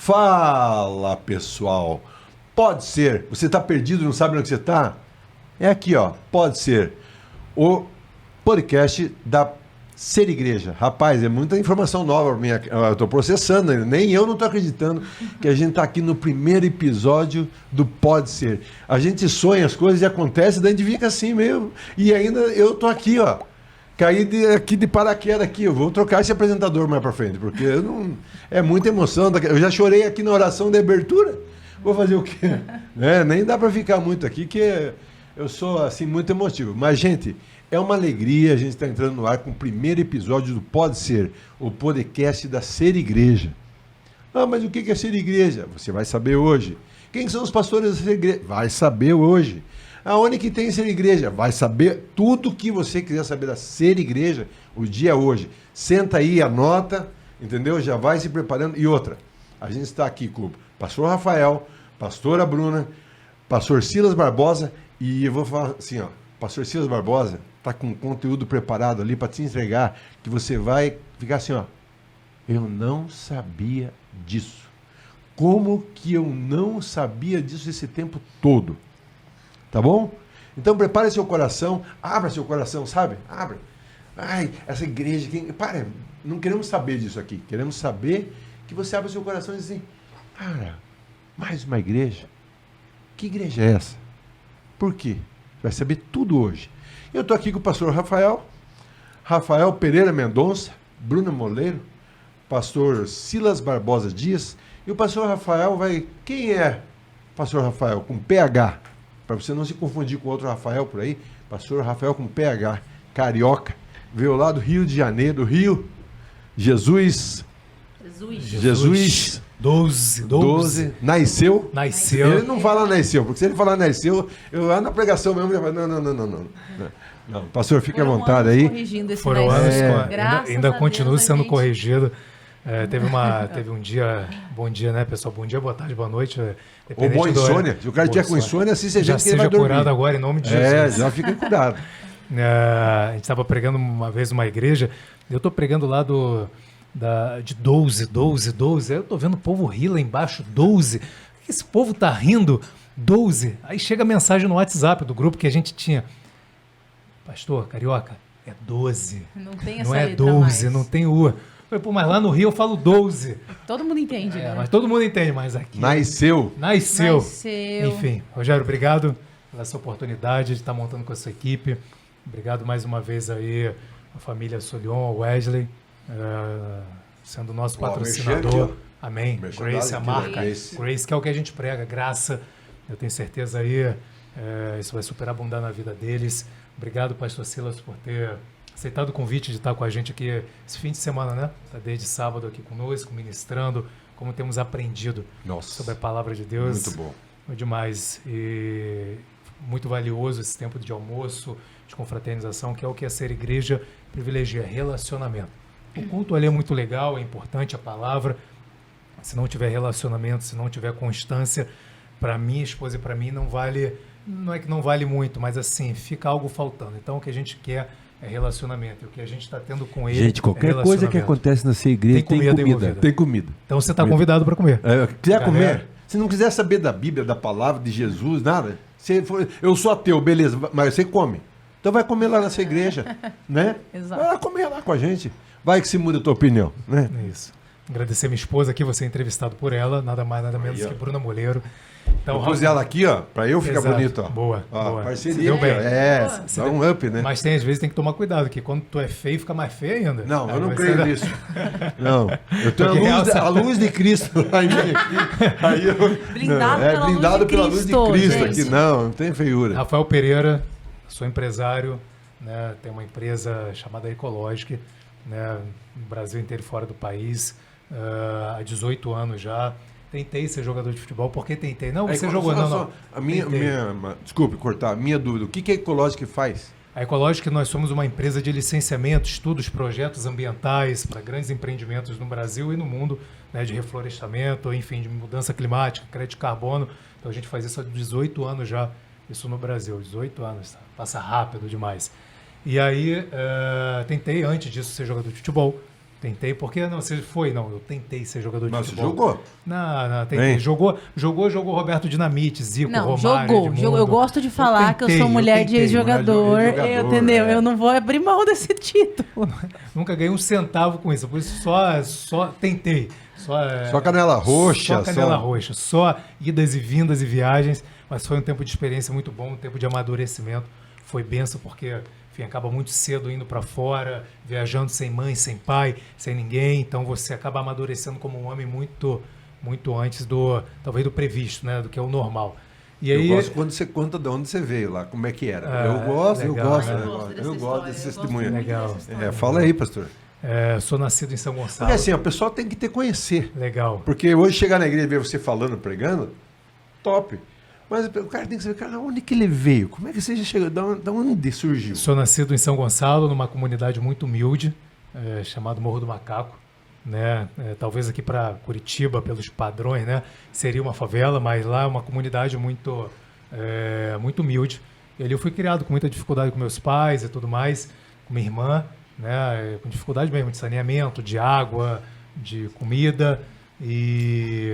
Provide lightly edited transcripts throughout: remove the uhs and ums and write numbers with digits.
Fala, pessoal. Pode ser. Você está perdido, não sabe onde você está? É aqui, ó. Pode ser. O podcast da Ser Igreja. Rapaz, é muita informação nova. Eu estou processando, nem eu não estou acreditando que a gente está aqui no primeiro episódio do Pode Ser. A gente sonha as coisas e acontece, daí a gente fica assim mesmo. E ainda eu estou aqui, ó. Caí aqui de paraquedas aqui. Eu vou trocar esse apresentador mais para frente, porque eu não, é muita emoção. Eu já chorei aqui na oração de abertura. Vou fazer o quê? Nem dá para ficar muito aqui, que eu sou assim muito emotivo. Mas, gente, é uma alegria a gente estar entrando no ar com o primeiro episódio do Pode Ser, o podcast da Ser Igreja. Ah, mas o que é Ser Igreja? Você vai saber hoje. Quem são os pastores da Ser Igreja? Vai saber hoje. Aonde que tem Ser Igreja? Vai saber tudo o que você quiser saber da Ser Igreja, o dia é hoje. Senta aí, anota, entendeu? Já vai se preparando. E outra, a gente está aqui com o pastor Rafael, pastora Bruna, pastor Silas Barbosa, e eu vou falar assim, ó, pastor Silas Barbosa está com um conteúdo preparado ali para te entregar, que você vai ficar assim, ó, eu não sabia disso. Como que eu não sabia disso esse tempo todo? Tá bom? Então prepare seu coração, abra seu coração, sabe? Abra. Ai, essa igreja, para, não queremos saber disso aqui. Queremos saber que você abra seu coração e diz assim, cara, mais uma igreja? Que igreja é essa? Por quê? Vai saber tudo hoje. Eu estou aqui com o pastor Rafael Pereira Mendonça, Bruna Moleiro, pastor Silas Barbosa Dias, e o pastor Rafael vai... Quem é pastor Rafael? Com PH. Para você não se confundir com outro Rafael por aí, pastor Rafael com PH, carioca, veio lá do Rio de Janeiro, do Rio, Jesus. 12. Nasceu. Ele não fala nasceu, porque se ele falar nasceu, eu lá na pregação mesmo, não. Pastor, fique à vontade aí. Foram anos, ainda continua sendo corrigido. Teve um dia, bom dia, né, pessoal? Bom dia, boa tarde, boa noite. Ou boa insônia. Se o cara tiver com insônia, assim você já seja curado agora, em nome de Jesus. Já fica curado. A gente estava pregando uma vez numa igreja, eu estou pregando lá de 12. Eu estou vendo o povo rir lá embaixo, 12. Esse povo tá rindo, 12. Aí chega a mensagem no WhatsApp do grupo que a gente tinha. Pastor, carioca, é 12. Não tem essa não é letra 12, mais. não tem U. Pô, mas lá no Rio eu falo 12. Todo mundo entende, né? Mas todo mundo entende, mas aqui... Nasceu. Enfim, Rogério, obrigado pela essa oportunidade de estar montando com essa equipe. Obrigado mais uma vez aí a família Solion, Wesley, sendo nosso patrocinador. Amém. Grace, a marca. Grace, que é o que a gente prega, graça. Eu tenho certeza aí, isso vai superabundar na vida deles. Obrigado, pastor Silas, por ter aceitado o convite de estar com a gente aqui esse fim de semana, né? Está desde sábado aqui conosco, ministrando, como temos aprendido sobre a palavra de Deus. Muito bom. Foi demais. E muito valioso esse tempo de almoço, de confraternização, que é o que a Ser Igreja privilegia, relacionamento. O culto ali é muito legal, é importante a palavra. Se não tiver relacionamento, se não tiver constância, para minha esposa e para mim não é que não vale muito, mas assim, fica algo faltando. Então o que a gente quer é relacionamento. O que a gente está tendo com ele. Gente, qualquer coisa que acontece na Ser Igreja tem comida. Então você está convidado para comer. Quiser comer, se não quiser saber da Bíblia, da palavra de Jesus, nada. Eu sou ateu, beleza, mas você come. Então vai comer lá na Ser Igreja, né? Exato. Vai lá comer lá com a gente. Vai que se muda a tua opinião, né? Isso. Agradecer minha esposa aqui, você é entrevistado por ela, nada mais, nada menos que Bruna Moleiro. Então, vou pus ela aqui, ó, pra eu ficar bonito, ó. Boa. Parceria. Deu bem. Dá um up, né? Mas às vezes tem que tomar cuidado, que quando tu é feio, fica mais feio ainda. Não, eu não creio nisso. Não, eu tenho a luz de Cristo lá em mim aqui. Aí blindado pela luz de Cristo aqui. Não tem feiura. Rafael Pereira, sou empresário, né, tem uma empresa chamada Ecológica, né, no Brasil inteiro e fora do país, há 18 anos já. Tentei ser jogador de futebol, porque tentei. Não, você jogou, não. Desculpe cortar, a minha dúvida. O que a Ecológica faz? A Ecológica, nós somos uma empresa de licenciamento, estudos, projetos ambientais para grandes empreendimentos no Brasil e no mundo, né, de reflorestamento, enfim, de mudança climática, crédito de carbono. Então a gente faz isso há 18 anos já, isso no Brasil. 18 anos, tá? Passa rápido demais. E aí, tentei antes disso ser jogador de futebol. Tentei, porque não, você foi, não, eu tentei ser jogador de futebol. Mas você jogou? Não, tentei. Jogou Roberto Dinamite, Zico, não, Romário, jogou. Eu gosto de falar que eu sou mulher de ex-jogador, entendeu? Eu não vou abrir mão desse título. Nunca ganhei um centavo com isso, por isso só tentei. Só canela roxa. Só canela roxa, só idas e vindas e viagens, mas foi um tempo de experiência muito bom, um tempo de amadurecimento. Foi benção porque, enfim, acaba muito cedo indo para fora, viajando sem mãe, sem pai, sem ninguém. Então você acaba amadurecendo como um homem muito, muito antes talvez do previsto, né, do que é o normal. E aí, eu gosto quando você conta de onde você veio lá, como é que era. Eu gosto desse testemunho. Legal. Fala aí, pastor. Sou nascido em São Gonçalo. Porque assim, a pessoa tem que te conhecer. Legal. Porque hoje chegar na igreja e ver você falando, pregando, top. Mas o cara tem que saber, cara, onde que ele veio? Como é que você já chegou? Da onde surgiu? Sou nascido em São Gonçalo, numa comunidade muito humilde, chamado Morro do Macaco. Né? Talvez aqui para Curitiba, pelos padrões, né? Seria uma favela, mas lá é uma comunidade muito, muito humilde. E ali eu fui criado com muita dificuldade com meus pais e tudo mais, com minha irmã, né? Com dificuldade mesmo de saneamento, de água, de comida. E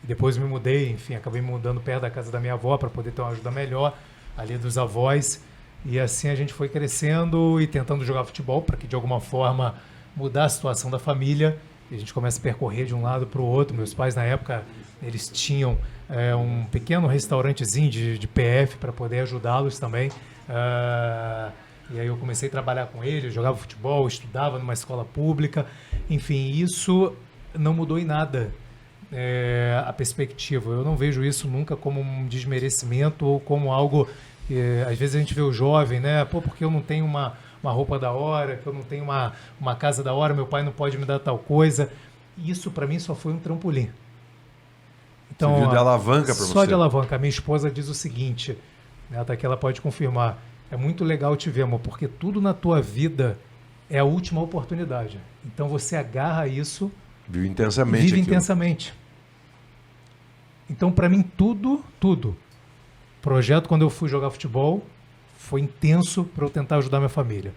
depois me mudei, enfim, acabei me mudando perto da casa da minha avó para poder ter uma ajuda melhor, ali dos avós. E assim a gente foi crescendo e tentando jogar futebol para que de alguma forma mudar a situação da família. E a gente começa a percorrer de um lado para o outro. Meus pais na época eles tinham um pequeno restaurantezinho de PF para poder ajudá-los também. E aí eu comecei a trabalhar com eles, jogava futebol, estudava numa escola pública. Enfim, isso não mudou em nada. A perspectiva. Eu não vejo isso nunca como um desmerecimento ou como algo que, às vezes a gente vê o jovem, né? Pô, porque eu não tenho uma roupa da hora, que eu não tenho uma casa da hora, meu pai não pode me dar tal coisa. Isso para mim só foi um trampolim. Então, você viu de alavanca para você? Só de alavanca. A minha esposa diz o seguinte, né, até que ela pode confirmar, é muito legal te ver, amor, porque tudo na tua vida é a última oportunidade. Então você agarra isso, vive intensamente. Vive intensamente. Então, para mim, tudo. Projeto, quando eu fui jogar futebol, foi intenso para eu tentar ajudar minha família.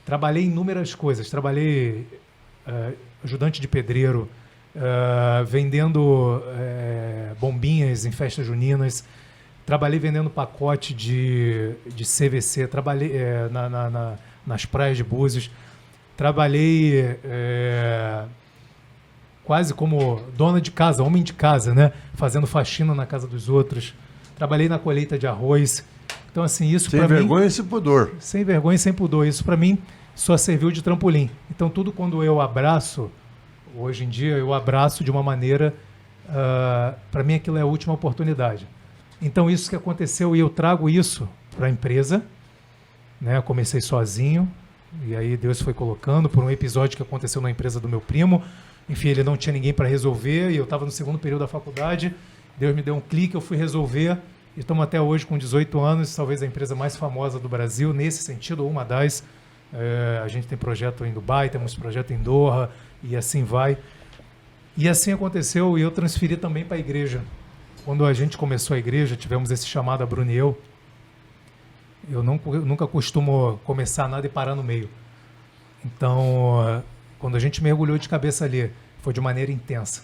Trabalhei em inúmeras coisas. Trabalhei ajudante de pedreiro, vendendo bombinhas em festas juninas. Trabalhei vendendo pacote de CVC. Trabalhei nas praias de Búzios. Trabalhei quase como dona de casa, homem de casa, né? Fazendo faxina na casa dos outros. Trabalhei na colheita de arroz. Então, assim, isso para mim... Sem vergonha e sem pudor. Sem vergonha e sem pudor. Isso para mim só serviu de trampolim. Então, tudo quando eu abraço, hoje em dia, eu abraço de uma maneira... para mim, aquilo é a última oportunidade. Então, isso que aconteceu, e eu trago isso para a empresa. Né? Eu comecei sozinho, e aí Deus foi colocando por um episódio que aconteceu na empresa do meu primo. Enfim, ele não tinha ninguém para resolver, e eu estava no segundo período da faculdade. Deus me deu um clique, eu fui resolver. E estamos até hoje com 18 anos, talvez a empresa mais famosa do Brasil, nesse sentido, ou uma das. A gente tem projeto em Dubai, temos projeto em Doha, e assim vai. E assim aconteceu, e eu transferi também para a igreja. Quando a gente começou a igreja, tivemos esse chamado a Bruno e eu. Eu nunca costumo começar nada e parar no meio. Então, quando a gente mergulhou de cabeça ali, foi de maneira intensa,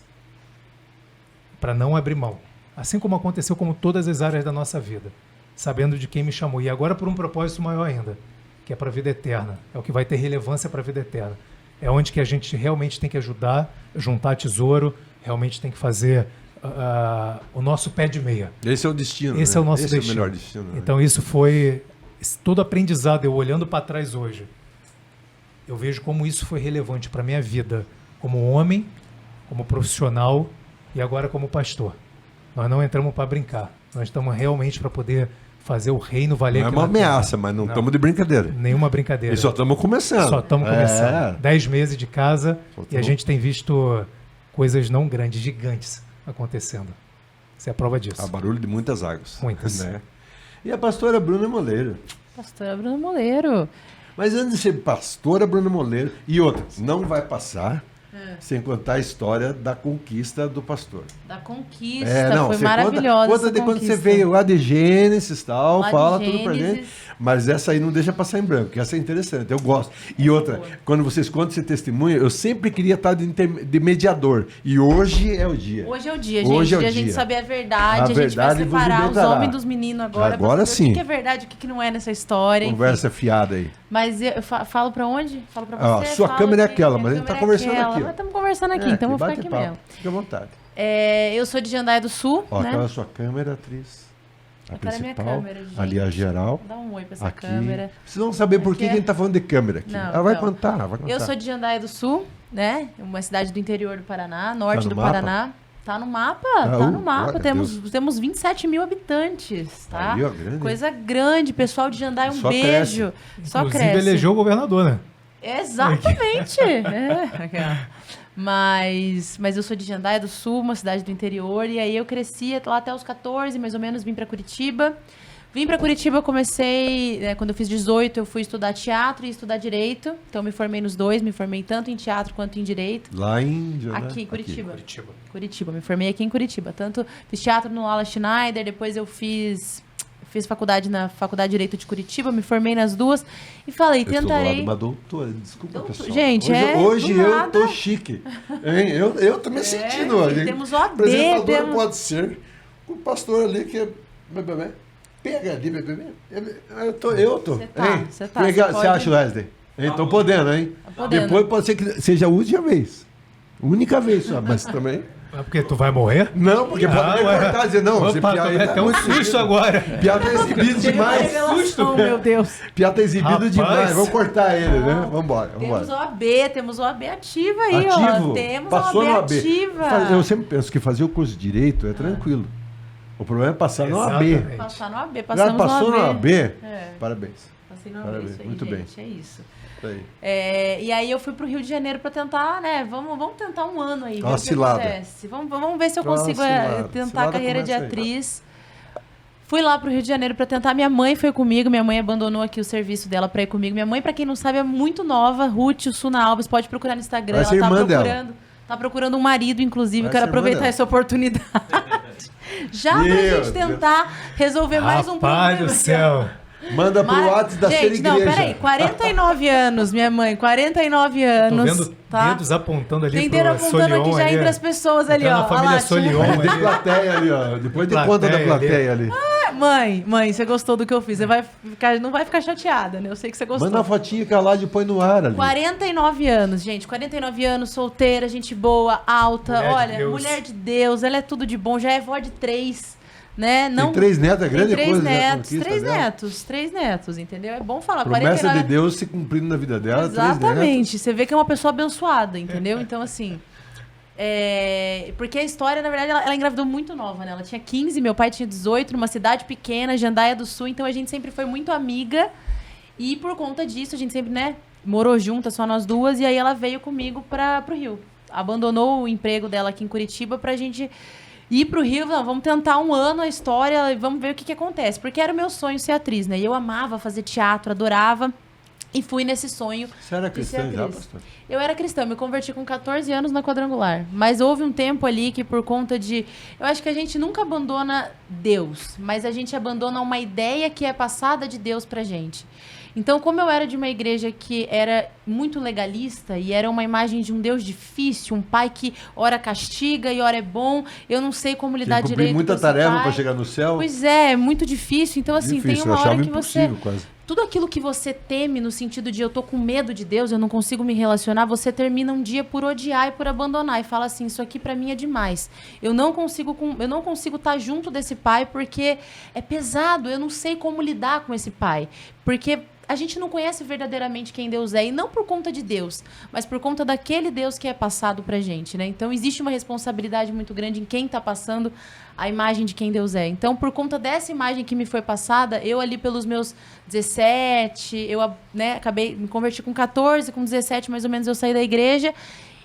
para não abrir mão. Assim como aconteceu com todas as áreas da nossa vida, sabendo de quem me chamou. E agora por um propósito maior ainda, que é para a vida eterna. É o que vai ter relevância para a vida eterna. É onde que a gente realmente tem que ajudar, juntar tesouro, realmente tem que fazer o nosso pé de meia. Esse é o destino. Esse é o nosso destino. É o melhor destino. Né? Então isso foi todo aprendizado. Eu olhando para trás hoje, eu vejo como isso foi relevante para a minha vida, como homem, como profissional e agora como pastor. Nós não entramos para brincar. Nós estamos realmente para poder fazer o reino valer. Não é uma ameaça, mas não estamos de brincadeira. Nenhuma brincadeira. E só estamos começando. Só estamos começando. 10 meses de casa e a gente tem visto coisas não grandes, gigantes acontecendo. Você é a prova disso. Há barulho de muitas águas. Muitas. Né? E a pastora Bruna Moleiro. Pastora Bruna Moleiro. Mas antes de ser pastora Bruna Moleiro, e outra, não vai passar, sem contar a história da conquista do pastor. Da conquista, foi maravilhosa. Conta de quando você veio lá de Gênesis e tal, fala tudo pra gente. Mas essa aí não deixa passar em branco, que essa é interessante, eu gosto. E outra, quando vocês contam esse testemunho, eu sempre queria estar de mediador. E hoje é o dia. Hoje é o dia, gente. Hoje é o dia. A gente saber a verdade, a gente vai separar os homens dos meninos agora. Agora sim. O que é verdade, o que não é nessa história. Conversa fiada aí. Mas eu falo pra onde? Falo pra você? Sua câmera é aquela, mas a gente tá conversando aqui. Mas estamos conversando aqui, então vou ficar aqui mesmo. Fique à vontade. Eu sou de Jandaia do Sul, né? Aquela é a sua câmera, atriz. A principal, minha câmera, gente. Ali a geral. Dá um oi pra essa câmera. Vocês vão saber por que a gente tá falando de câmera aqui. Não, vai contar. Eu sou de Jandaia do Sul, né? Uma cidade do interior do Paraná, norte do Paraná. Tá no mapa, tá no mapa. Temos 27 mil habitantes, tá? Aí, ó, grande. Coisa grande. Pessoal de Jandaia, um beijo. Só cresce. Inclusive, elegeu o governador, né? Exatamente. Mas eu sou de Jandaia do Sul, uma cidade do interior, e aí eu cresci lá até os 14, mais ou menos, vim pra Curitiba. Vim pra Curitiba, eu comecei, quando eu fiz 18, eu fui estudar teatro e estudar direito. Então, me formei nos dois, me formei tanto em teatro quanto em direito. Lá em... Aqui, Curitiba. Curitiba, me formei aqui em Curitiba. Tanto fiz teatro no Lala Schneider, depois eu fiz faculdade na Faculdade de Direito de Curitiba, me formei nas duas e falei, tentarei... Eu uma doutora, desculpa, pessoal. Gente, hoje eu tô chique. Hein? Eu tô me sentindo hoje. Temos OAB, apresentador pode ser o pastor ali que é... PhD, eu tô. Você tá. Você acha, Wesley? Tô podendo, hein? Depois pode ser que seja a última vez. Única vez só, mas também... É porque tu vai morrer? Não, porque pode me cortar e dizer, não, você piada um susto agora. Piada tá exibido demais. Susto, meu Deus. Piada tá exibido demais. Vamos cortar ele, né? Vamos Temos OAB ativa aí, ativo. Ó. Temos Passou OAB ativa. Eu sempre penso que fazer o curso de Direito é tranquilo. O problema é passar no OAB. Passar no OAB, passamos no OAB. Passou no OAB? Parabéns. Passei no OAB, isso aí, muito gente, bem. É isso. E aí eu fui pro Rio de Janeiro para tentar, né? Vamos tentar um ano aí, ver o que acontece. Vamos ver se eu consigo tentar a carreira de atriz. Fui lá pro Rio de Janeiro para tentar. Minha mãe foi comigo, minha mãe abandonou aqui o serviço dela para ir comigo. Minha mãe, para quem não sabe, é muito nova, Ruth Suna Alves, pode procurar no Instagram. Ela tá procurando um marido, inclusive. Quero aproveitar essa oportunidade. Já pra gente tentar resolver mais um problema. Rapaz do céu. Manda pro WhatsApp da Ser Igreja. Não, peraí. 49 anos, minha mãe. 49 anos. Tô vendo dedos apontando ali pro apontando aqui já entre as pessoas ali, ó. Na família Solion. Tem plateia ali, ó. Depois de conta da plateia ali. Mãe, você gostou do que eu fiz. Você não vai ficar chateada, né? Eu sei que você gostou. Manda uma fotinha que a Lade põe no ar ali. 49 anos, gente. 49 anos, solteira, gente boa, alta. Mulher de Deus. Ela é tudo de bom. Já é vó de 3. Né? Não, tem 3 netos, é grande coisa. Três netos, entendeu? É bom falar. Promessa 49... de Deus se cumprindo na vida dela. Exatamente. Você vê que é uma pessoa abençoada, entendeu? Então, assim... Porque a história, na verdade, ela engravidou muito nova, né? Ela tinha 15, meu pai tinha 18, numa cidade pequena, Jandaia do Sul. Então, a gente sempre foi muito amiga. E, por conta disso, a gente sempre, né? Morou junta, só nós duas. E aí, ela veio comigo pro Rio. Abandonou o emprego dela aqui em Curitiba pra gente... ir pro Rio, não, vamos tentar um ano a história e vamos ver o que acontece. Porque era o meu sonho ser atriz, né? E eu amava fazer teatro, adorava. E fui nesse sonho. Você era cristã já, pastor? Eu era cristã, me converti com 14 anos na Quadrangular. Mas houve um tempo ali que por conta de... Eu acho que a gente nunca abandona Deus, mas a gente abandona uma ideia que é passada de Deus pra gente. Então, como eu era de uma igreja que era muito legalista e era uma imagem de um Deus difícil, um pai que ora castiga e ora é bom, eu não sei como lidar direito com muita tarefa para chegar no céu. Pois é muito difícil. Então, assim, tem uma hora que você... Quase. Tudo aquilo que você teme no sentido de eu tô com medo de Deus, eu não consigo me relacionar, você termina um dia por odiar e por abandonar e fala assim, isso aqui pra mim é demais. Eu não consigo estar junto desse pai porque é pesado, eu não sei como lidar com esse pai. Porque a gente não conhece verdadeiramente quem Deus é, e não por conta de Deus, mas por conta daquele Deus que é passado pra gente, né? Então, existe uma responsabilidade muito grande em quem tá passando a imagem de quem Deus é. Então, por conta dessa imagem que me foi passada, eu ali pelos meus 17, eu acabei, me converti com 14, com 17 mais ou menos eu saí da igreja,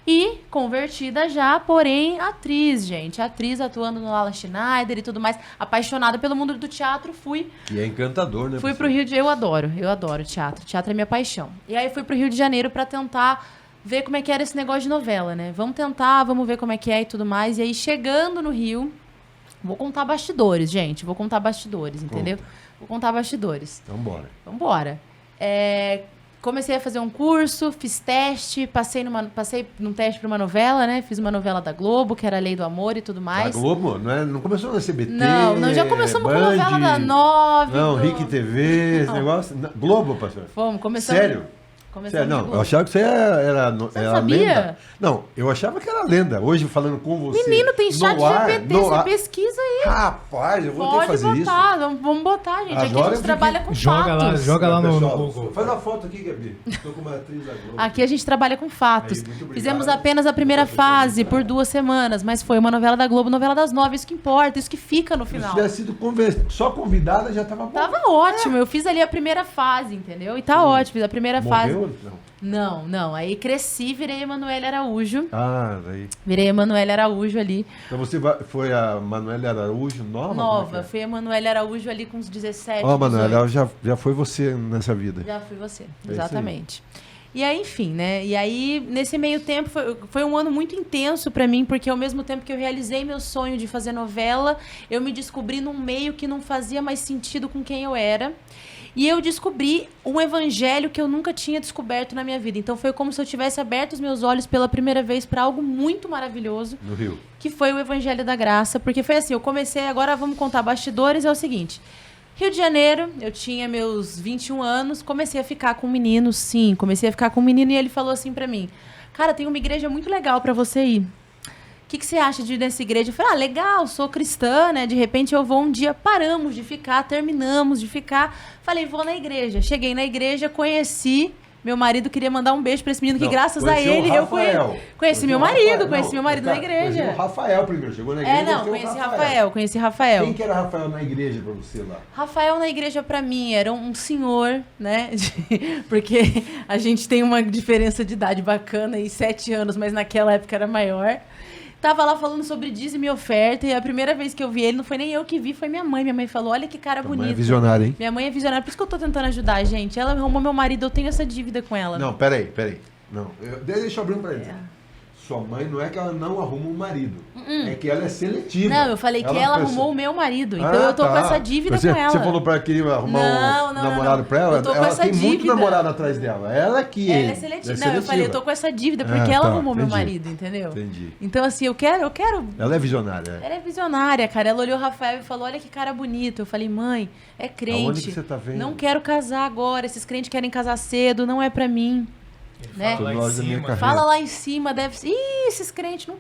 e convertida já, porém, atriz, gente. Atriz atuando no Lala Schneider e tudo mais. Apaixonada pelo mundo do teatro, fui. E é encantador, né? Fui pro Rio de Janeiro. Eu adoro teatro. Teatro é minha paixão. E aí fui pro Rio de Janeiro pra tentar ver como é que era esse negócio de novela, né? Vamos tentar, vamos ver como é que é e tudo mais. E aí, chegando no Rio, vou contar bastidores, gente. Vou contar bastidores, entendeu? Vou contar bastidores. Então, bora. Vambora. Comecei a fazer um curso, fiz teste, passei num teste para uma novela, né? Fiz uma novela da Globo, que era a Lei do Amor e tudo mais. A Globo? Não começou na CBT? Não, já começamos com novela da 9. Não, Rick TV, esse negócio. Globo, pastor. Começamos. Sério? Sério, não, eu achava que você era sabia? lenda. Não, eu achava que era lenda. Hoje, falando com você. Menino, tem chat GPT, você pesquisa aí. Rapaz, eu vou ter que Pode fazer botar, isso. vamos botar, gente. Aqui Agora a gente trabalha com joga fatos. Joga lá no Pessoal, Google. Faz a foto aqui, Gabi. Estou com uma atriz da Globo. Aqui a gente trabalha com fatos. Aí, muito obrigado. Fizemos apenas a primeira fase por 2 semanas, mas foi uma novela da Globo, novela das 9, isso que importa, isso que fica no final. Se tivesse sido só convidada, já estava bom. Tava ótimo, eu fiz ali a primeira fase, entendeu? E tá ótimo, fiz a primeira fase. Morreu? Não. Não. Aí cresci, virei Emanuele Araújo. Daí. Virei Emanuele Araújo ali. Então você foi a Manuela Araújo nova? Nova. Fui a Emanuele Araújo ali com uns 17 Ó, Manuela, 18. já foi você nessa vida. Já fui você, É exatamente. E aí, enfim, né? E aí, nesse meio tempo, foi um ano muito intenso pra mim, porque ao mesmo tempo que eu realizei meu sonho de fazer novela, eu me descobri num meio que não fazia mais sentido com quem eu era. E eu descobri um evangelho que eu nunca tinha descoberto na minha vida. Então foi como se eu tivesse aberto os meus olhos pela primeira vez para algo muito maravilhoso. No Rio. Que foi o Evangelho da Graça. Porque foi assim, eu comecei, agora vamos contar bastidores, é o seguinte. Rio de Janeiro, eu tinha meus 21 anos, comecei a ficar com um menino, sim. Comecei a ficar com um menino e ele falou assim pra mim, cara, tem uma igreja muito legal pra você ir. O que você acha de ir nessa igreja? Eu falei, legal, sou cristã, né? De repente eu vou um dia, paramos de ficar, terminamos de ficar. Falei, vou na igreja. Cheguei na igreja, conheci. Meu marido queria mandar um beijo pra esse menino, que graças a ele eu conheci meu marido, conheci meu marido na igreja. Conheci o Rafael primeiro, chegou na igreja. Conheci Rafael. Quem que era Rafael na igreja pra você lá? Rafael na igreja pra mim era um senhor, né? Porque a gente tem uma diferença de idade bacana, e 7 anos, mas naquela época era maior. Tava lá falando sobre dízimo e oferta, e a primeira vez que eu vi ele, não foi nem eu que vi, foi minha mãe. Minha mãe falou, olha que cara bonito. Minha mãe é visionária, hein? Minha mãe é visionária, por isso que eu tô tentando ajudar, gente. Ela arrumou meu marido, eu tenho essa dívida com ela. Não, peraí. Não, deixa eu abrir um parênteses. Sua mãe não é que ela não arruma um marido, é que ela é seletiva. Não, eu falei que ela arrumou o meu marido, então eu tô com essa dívida com ela. Você falou pra ela que queria arrumar um namorado pra ela? Eu tô com ela essa tem dívida. muito namorado atrás dela. Ela que Ela é seletiva. Não, eu falei, eu tô com essa dívida porque ela arrumou meu marido, entendeu? Entendi. Então, assim, eu quero... Ela é visionária. Ela é visionária, cara. Ela olhou o Rafael e falou, olha que cara bonito. Eu falei, mãe, é crente. Aonde que você tá vendo? Não quero casar agora. Esses crentes querem casar cedo, não é pra mim. Né? Fala lá em cima, deve ser. Ih, esses crentes não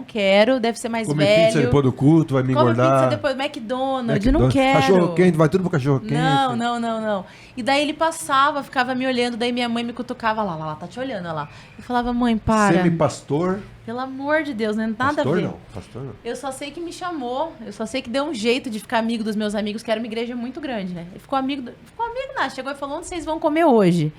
quero, deve ser mais Come velho. Pizza depois do culto, vai me engordar. Come pizza depois, McDonald's, não quero. Cachorro quente, vai tudo pro cachorro quente. Não. E daí ele passava, ficava me olhando, daí minha mãe me cutucava lá, tá te olhando, lá. Eu falava, mãe, para. Semi-pastor. Pelo amor de Deus, né? Nada a ver. Pastor não. Eu só sei que me chamou, eu só sei que deu um jeito de ficar amigo dos meus amigos, que era uma igreja muito grande, né? Ele ficou amigo, nada. Chegou e falou, onde vocês vão comer hoje?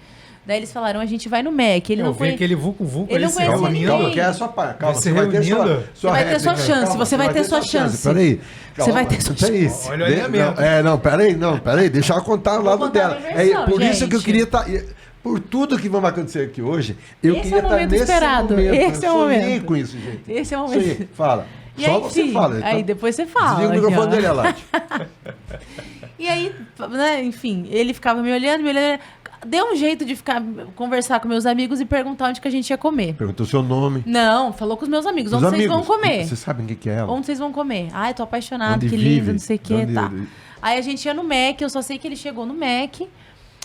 Daí eles falaram, a gente vai no Mac. Ele não vi aquele vulco-vulco, ele não conhecia ninguém. Calma, que é a sua parte. Calma, você vai ter sua vai ter sua chance, você vai ter sua chance. Peraí. Você vai ter sua chance. Olha o alinhamento. Peraí, deixa eu contar o lado dela. Por isso que eu queria estar... Por tudo que vamos acontecer aqui hoje, eu queria estar nesse momento. Esse é o momento. Sonhei com isso, gente. Esse é o momento. Fala. E só aí, você fala. Aí depois você fala. Desliga o microfone dele, Alate. E aí, né, enfim, ele ficava me olhando. Deu um jeito de conversar com meus amigos e perguntar onde que a gente ia comer. Perguntou seu nome. Não, falou com os meus amigos. Onde vocês vão comer? Vocês sabem o que é ela? Onde vocês vão comer? Ai, tô apaixonado, onde que vive? lindo, não sei o que, tá. Aí a gente ia no Mac, eu só sei que ele chegou no Mac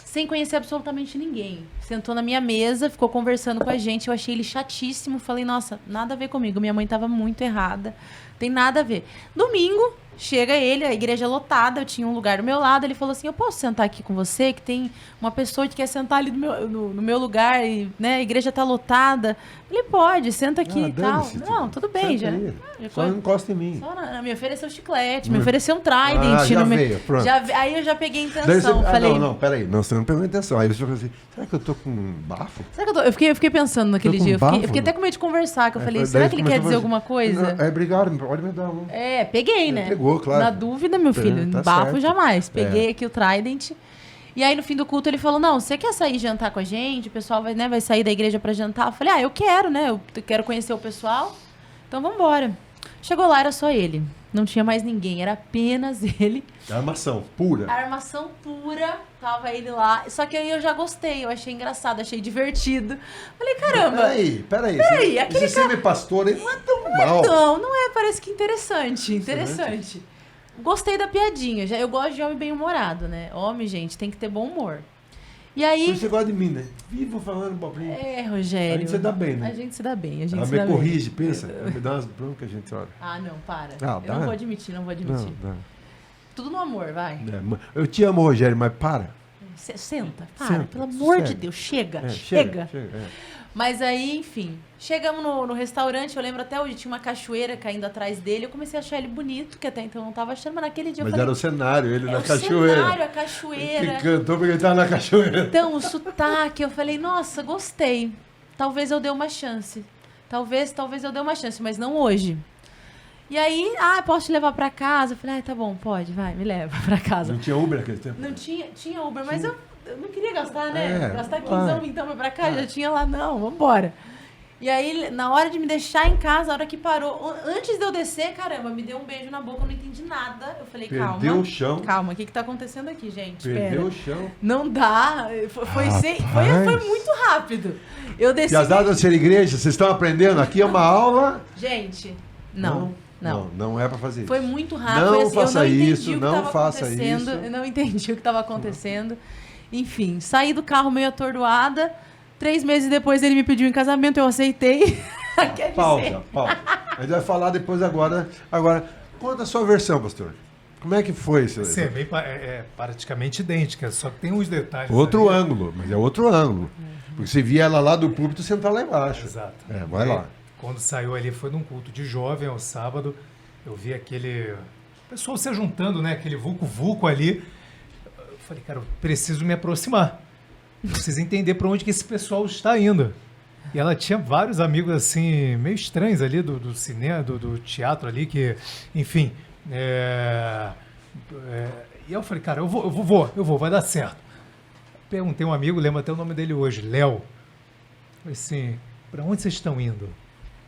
sem conhecer absolutamente ninguém. Sentou na minha mesa, ficou conversando com a gente, eu achei ele chatíssimo, falei, nossa, nada a ver comigo, minha mãe tava muito errada, tem nada a ver. Domingo, chega ele, a igreja lotada, eu tinha um lugar do meu lado, ele falou assim, eu posso sentar aqui com você, que tem uma pessoa que quer sentar ali no meu lugar, e né, a igreja tá lotada. Ele pode, senta aqui e tal. Não, tudo bem, já. Só não encosta em mim. Me ofereceu chiclete, me ofereceu um Trident. Já veio, pronto. Aí eu já peguei intenção. Falei, não, peraí, você não pegou intenção. Aí você falou assim, será que eu tô com bafo? Será que eu fiquei pensando naquele dia. Eu fiquei até com medo de conversar, que eu falei, será que ele quer dizer alguma coisa? Obrigado, pode me dar um. Peguei, né? Pegou, claro. Na dúvida, meu filho, Tá bafo certo. jamais. Peguei aqui o Trident. E aí, no fim do culto, ele falou, não, você quer sair jantar com a gente? O pessoal vai, né, vai sair da igreja pra jantar. Eu falei, eu quero, né? Eu quero conhecer o pessoal. Então, vambora. Chegou lá, era só ele. Não tinha mais ninguém, era apenas ele. Armação pura. Armação pura, tava ele lá. Só que aí eu já gostei, eu achei engraçado, achei divertido. Falei, caramba. Peraí. Aquele Esse semi-pastor aí não é tão mal. Não é, parece que interessante. Gostei da piadinha. Eu gosto de homem bem-humorado, né? Homem, gente, tem que ter bom humor. E aí... Você gosta de mim, né? Vivo falando bobrinha. Rogério. A gente se dá bem, né? A gente se dá bem. Ela me corrige, pensa. Ela me dá umas broncas, a gente olha. Não, para. Não, eu não vou admitir. Não. Tudo no amor, vai. Eu te amo, Rogério, mas para. Senta, para. Senta, pelo amor de sossega. Deus, chega. Chega. Mas aí, enfim, chegamos no restaurante, eu lembro até hoje, tinha uma cachoeira caindo atrás dele, eu comecei a achar ele bonito, que até então eu não tava achando, mas naquele dia Mas eu falei... era o cenário, ele na o cachoeira. cenário, a cachoeira. Que cantou porque ele tava na cachoeira. Então, o sotaque, eu falei, nossa, gostei. Talvez eu dê uma chance. Talvez eu dê uma chance, mas não hoje. E aí, posso te levar pra casa? Eu falei, tá bom, pode, vai, me leva pra casa. Não tinha Uber naquele tempo? Não tinha Uber, mas eu não queria gastar, né? Gastar 15 então pra cá, já tinha lá, não, vambora. E aí, na hora de me deixar em casa, a hora que parou, antes de eu descer, caramba, me deu um beijo na boca, eu não entendi nada. Eu falei, Perdeu o chão. Calma, o que tá acontecendo aqui, gente? Perdeu o chão. Não dá, foi muito rápido. Eu desci... E as dadas de ser igreja, vocês estão aprendendo? Aqui é uma aula... Gente, não é pra fazer isso. Foi muito rápido. Não assim, faça eu não entendi isso, o que não tava faça acontecendo. isso. Eu não entendi o que estava acontecendo. Enfim, saí do carro meio atordoada. 3 meses depois ele me pediu em casamento, eu aceitei. Pausa. A gente vai falar depois agora. Agora, conta a sua versão, pastor. Como é que foi isso? Sim, é praticamente idêntica, só que tem uns detalhes. Outro ângulo, mas é outro ângulo. Porque você via ela lá do púlpito sentar lá embaixo. Exato. Vai lá. Quando saiu ali, foi num culto de jovem, ao sábado, eu vi aquele pessoal se juntando, né? Aquele vulco-vulco ali. Eu falei, cara, eu preciso me aproximar. Preciso entender para onde que esse pessoal está indo. E ela tinha vários amigos, assim, meio estranhos ali do cinema, do teatro ali, que, enfim. E eu falei, cara, eu vou, vai dar certo. Perguntei a um amigo, lembro até o nome dele hoje, Léo. Falei assim, para onde vocês estão indo?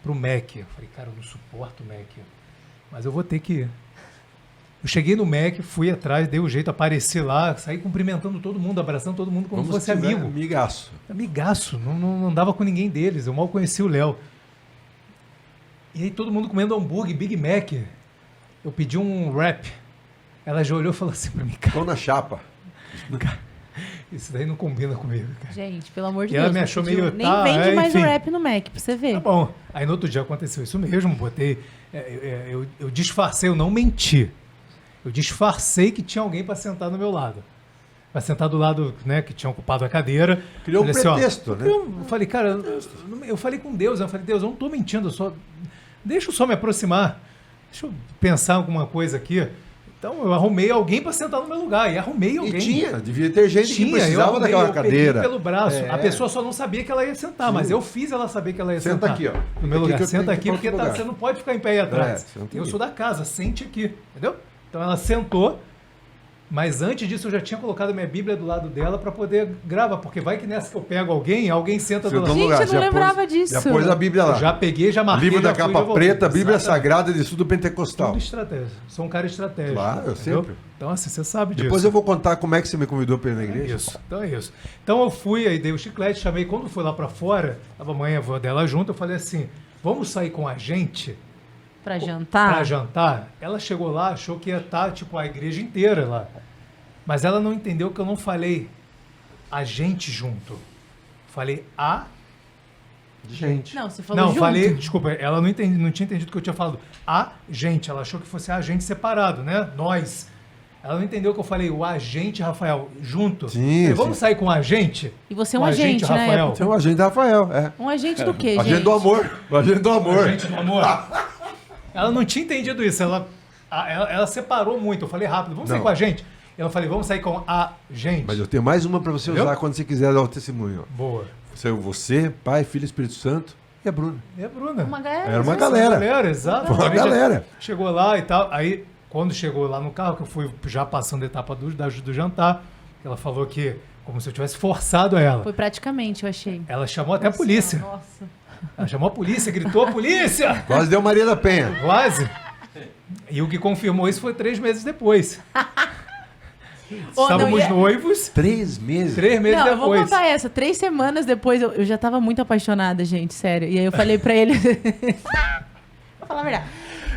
Pro Mac. Eu falei, cara, eu não suporto o Mac, mas eu vou ter que ir. Eu cheguei no Mac, fui atrás, dei o jeito, apareci lá, saí cumprimentando todo mundo, abraçando todo mundo como se fosse amigo. Amigaço, não andava com ninguém deles, eu mal conheci o Léo. E aí todo mundo comendo hambúrguer, Big Mac. Eu pedi um wrap. Ela já olhou e falou assim pra mim, cara... Tô na chapa. Isso daí não combina comigo, cara. Gente, pelo amor de e Deus. Ela me achou meio... Nem vende mais o rap no Mac, pra você ver. Tá bom. Aí no outro dia aconteceu isso mesmo, botei... Eu disfarcei, eu não menti. Eu disfarcei que tinha alguém para sentar do meu lado. Para sentar do lado, né, que tinha ocupado a cadeira. Criou um pretexto, né? Eu falei, cara, eu falei com Deus, eu falei, Deus, eu não tô mentindo, deixa eu só me aproximar. Deixa eu pensar alguma coisa aqui. Então eu arrumei alguém para sentar no meu lugar. E arrumei alguém. Devia ter gente que precisava daquela cadeira. Pelo braço. A pessoa só não sabia que ela ia sentar, mas eu fiz ela saber que ela ia sentar. Senta aqui, ó. No meu lugar. Senta aqui, porque você não pode ficar em pé aí atrás. Eu sou da casa, sente aqui. Entendeu? Então ela sentou, mas antes disso eu já tinha colocado a minha Bíblia do lado dela para poder gravar, porque vai que nessa que eu pego alguém senta do lado. Gente, eu não lembrava disso. Já pôs a Bíblia lá. Eu já peguei, já marquei. Livro da capa preta, Bíblia Sagrada de Estudo Pentecostal. Tudo estratégia. Sou um cara estratégico. Claro, eu sempre. Então assim, você sabe disso. Depois eu vou contar como é que você me convidou para ir na igreja. Isso, então é isso. Então eu fui, aí dei o chiclete, chamei, quando fui lá para fora, tava a mãe e a avó dela junto, eu falei assim, vamos sair com a gente? Pra jantar? Pra jantar. Ela chegou lá, achou que ia estar, tipo, a igreja inteira lá. Mas ela não entendeu que eu não falei a gente junto. Falei a gente. Não, você falou junto. Não, falei, desculpa, ela não tinha entendido que eu tinha falado a gente. Ela achou que fosse a gente separado, né? Nós. Ela não entendeu que eu falei o agente Rafael junto. Sim, falei, vamos sair com o agente? E você é um agente, né? Rafael. Você é um agente Rafael, Um agente do quê, gente? Agente do amor. O agente do amor. O agente do amor. Ela não tinha entendido isso. Ela separou muito. Eu falei rápido, vamos sair com a gente? Eu falei, vamos sair com a gente. Mas eu tenho mais uma para você usar quando você quiser dar o testemunho. Boa. Você, Pai, Filho e Espírito Santo e a Bruna. E a Bruna. Uma galera. Era uma galera. Exato. Uma galera. Chegou lá e tal. Aí, quando chegou lá no carro, que eu fui já passando a etapa do jantar, Ela falou que, como se eu tivesse forçado ela. Foi praticamente, eu achei. Ela chamou até a polícia. Nossa. Ela chamou a polícia, gritou, polícia! Quase deu Maria da Penha. Quase. E o que confirmou isso foi 3 meses depois. Estávamos noivos. 3 meses? 3 meses não, depois. Eu vou contar essa. 3 semanas depois, eu já tava muito apaixonada, gente, sério. E aí eu falei pra ele... Vou falar a verdade.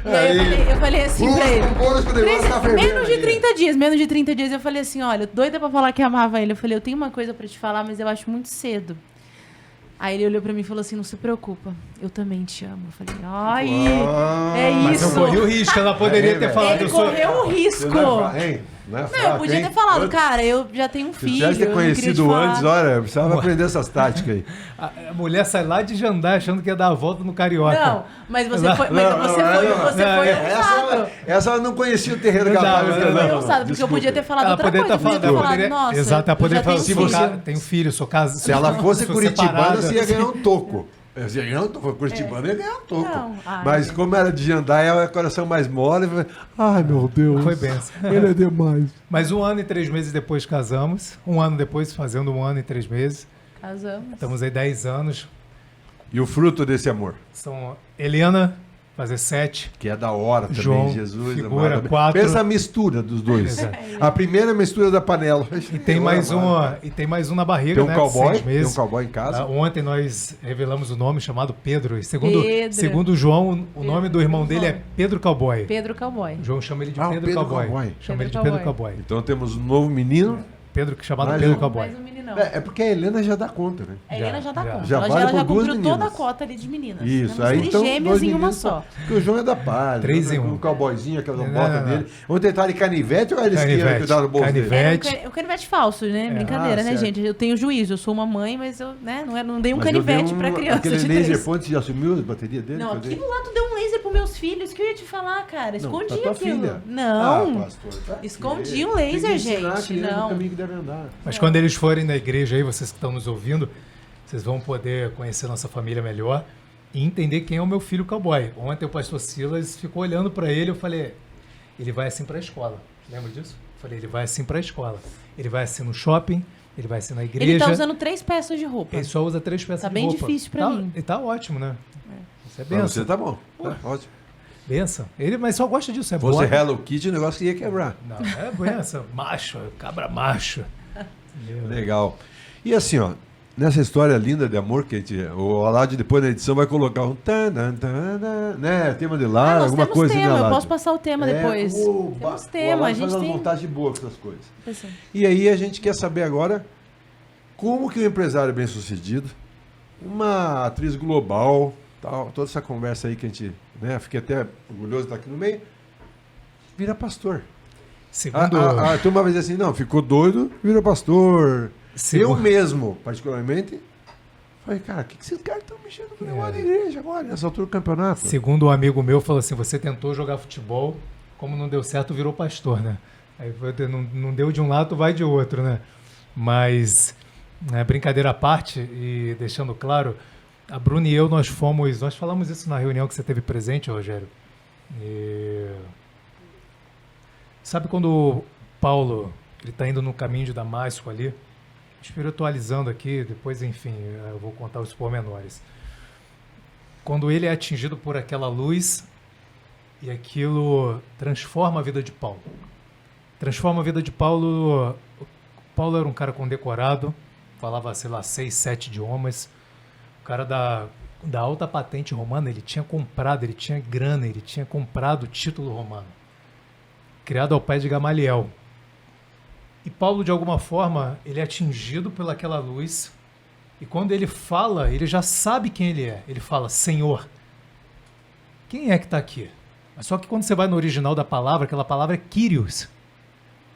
E aí eu falei assim pra ele. Menos de 30 dias, eu falei assim, olha, doida pra falar que amava ele. Eu falei, eu tenho uma coisa pra te falar, mas eu acho muito cedo. Aí ele olhou pra mim e falou assim, não se preocupa, eu também te amo. Eu falei, ai, é isso. Mas eu corri o risco, ela poderia ter falado. Ele correu o risco. Não, eu podia ter falado, cara, eu já tenho um filho. Se tivesse ter conhecido antes, olha, eu precisava aprender essas táticas aí. A mulher sai lá de Jandai achando que ia dar a volta no Carioca. Não, mas você foi ousado. Essa ela não conhecia o terreno Galápagos. Você foi ousado, porque eu podia ter falado outra coisa. Eu podia ter falado, nossa, exato, ela poderia falar, se você tem um filho, sou casado. Se ela fosse curitibana, você ia ganhar um toco. Você ia ganhar um toco. Curitibana ia ganhar um toco. Mas como era de Jandai, ela é coração mais mole. Ai, meu Deus. Foi benção. Ele é demais. Mas 1 ano e 3 meses depois casamos. 1 ano depois, fazendo 1 ano e 3 meses. Casamos. Estamos aí 10 anos. E o fruto desse amor? São Helena, fazer 7. Que é da hora também, João, Jesus. figura 4. Pensa a mistura dos dois. A primeira mistura da panela. E tem mais um na barriga, tem um cowboy, 6 meses. Tem um cowboy em casa. Ontem nós revelamos o nome chamado Pedro. E segundo João, o nome do irmão dele é Pedro Cowboy. Pedro Cowboy. João chama ele de Pedro Pedro Cowboy. Chama ele de Pedro Cowboy. Então temos um novo menino. Pedro, chamado Pedro Cowboy. Mais um meninão. É porque a Helena já dá conta, né? A Helena já dá conta. Já ela vale já por duas cumpriu meninas. toda a cota ali de meninas. Isso, Temos aí então gêmeas em uma só. Porque o João é da paz. 3 em 1. Um cowboyzinho, aquela bota dele. Vamos tentar de canivete ou ele esquerda cuidar do bolso canivete. dele? É um canivete falso, né? Brincadeira, né, certo. gente? Eu tenho juízo, eu sou uma mãe, mas eu não dei um Mas canivete pra criança aquele de laser 3. point já assumiu a bateria dele? Não, aquilo lá tu deu um laser pros meus filhos, que eu ia te falar, cara. Escondi pra tua aquilo. filha. Não. Pastor, tá Escondi aqui. um laser, Tem que ensinar a gente. criança Não. o caminho que deve andar. Mas quando eles forem na igreja aí, vocês que estão nos ouvindo, vocês vão poder conhecer nossa família melhor e entender quem é o meu filho cowboy. Ontem o pastor Silas ficou olhando para ele, eu falei, ele vai assim para a escola. Lembra disso? Eu falei, ele vai assim para a escola. Ele vai assim no shopping, ele vai assim na igreja. Ele tá usando 3 peças de roupa. Ele só usa 3 peças Tá de bem roupa. difícil pra mim. E tá ótimo, né? Isso é Pra benção. você tá bom. Tá ótimo. Benção. Ele, mas só gosta disso, é Se fosse bom. Hello Kitty, o negócio ia quebrar. Não, é benção. Macho, cabra macho. Legal. E assim, ó, nessa história linda de amor que a gente, o Olad depois na edição vai colocar um né, tema de lar, nós alguma temos coisa tema, assim, eu posso passar o tema depois. Temos tema, a gente faz uma tem... montagem boa com essas coisas. Assim. E aí a gente quer saber agora como que o empresário bem-sucedido, uma atriz global, tal, toda essa conversa aí que a gente, né, fiquei até orgulhoso de estar aqui no meio, vira pastor. Segundo... A turma vai dizer assim, não, ficou doido, vira pastor. Segundo... Eu mesmo, particularmente, falei, cara, o que esses caras estão mexendo com o negócio da igreja agora, nessa altura do campeonato? Segundo um amigo meu, falou assim, você tentou jogar futebol, como não deu certo, virou pastor, né? Aí não deu de um lado, tu vai de outro, né? Mas, né, brincadeira à parte, e deixando claro, a Bruna e eu, nós falamos isso na reunião que você teve presente, Rogério. E... Sabe quando o Paulo, ele está indo no caminho de Damasco ali, espiritualizando aqui, depois, enfim, eu vou contar os pormenores. Quando ele é atingido por aquela luz e aquilo transforma a vida de Paulo. Transforma a vida de Paulo. Paulo era um cara condecorado, falava, sei lá, 6, 7 idiomas. O cara da alta patente romana, ele tinha grana, ele tinha comprado o título romano. Criado ao pé de Gamaliel. E Paulo, de alguma forma, ele é atingido pelaquela luz. E quando ele fala, ele já sabe quem ele é. Ele fala, Senhor, quem é que está aqui? Mas só que quando você vai no original da palavra, aquela palavra é Kyrios.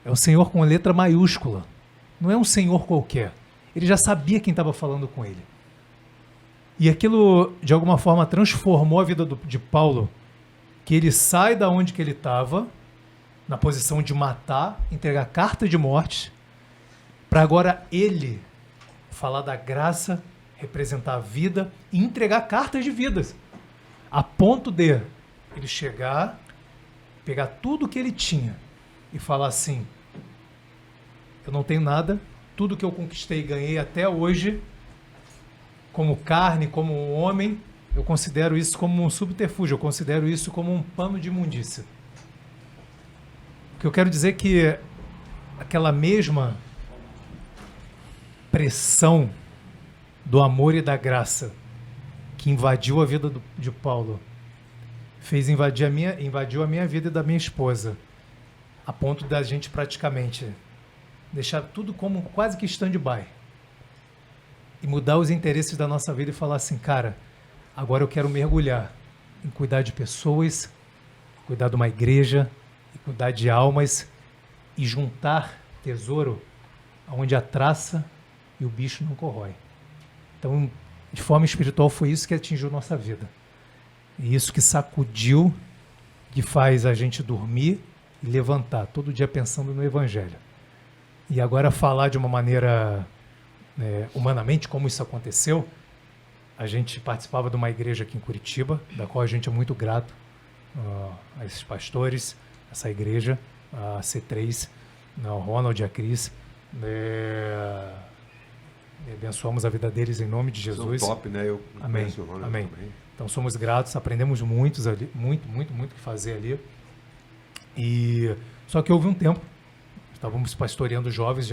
É o Senhor com letra maiúscula. Não é um Senhor qualquer. Ele já sabia quem estava falando com ele. E aquilo, de alguma forma, transformou a vida de Paulo, que ele sai da onde que ele estava, na posição de matar, entregar carta de morte, para agora ele falar da graça, representar a vida e entregar cartas de vidas, a ponto de ele chegar, pegar tudo que ele tinha e falar assim, eu não tenho nada, tudo que eu conquistei e ganhei até hoje, como carne, como um homem, eu considero isso como um subterfúgio, eu considero isso como um pano de imundícia. O que eu quero dizer é que aquela mesma pressão do amor e da graça que invadiu a vida de Paulo, invadiu a minha vida e da minha esposa, a ponto da gente praticamente deixar tudo como quase que stand-by e mudar os interesses da nossa vida e falar assim, cara, agora eu quero mergulhar em cuidar de pessoas, cuidar de uma igreja, e cuidar de almas e juntar tesouro onde a traça e o bicho não corrói. Então, de forma espiritual, foi isso que atingiu nossa vida. E isso que sacudiu, que faz a gente dormir e levantar, todo dia pensando no Evangelho. E agora falar de uma maneira humanamente como isso aconteceu, a gente participava de uma igreja aqui em Curitiba, da qual a gente é muito grato a esses pastores, essa igreja, a C3, o Ronald e a Cris. Abençoamos a vida deles em nome de Jesus. São top, né? Eu Amém. conheço o Ronald Amém. também. Então somos gratos, aprendemos muito o que fazer ali. E só que houve um tempo, estávamos pastoreando jovens,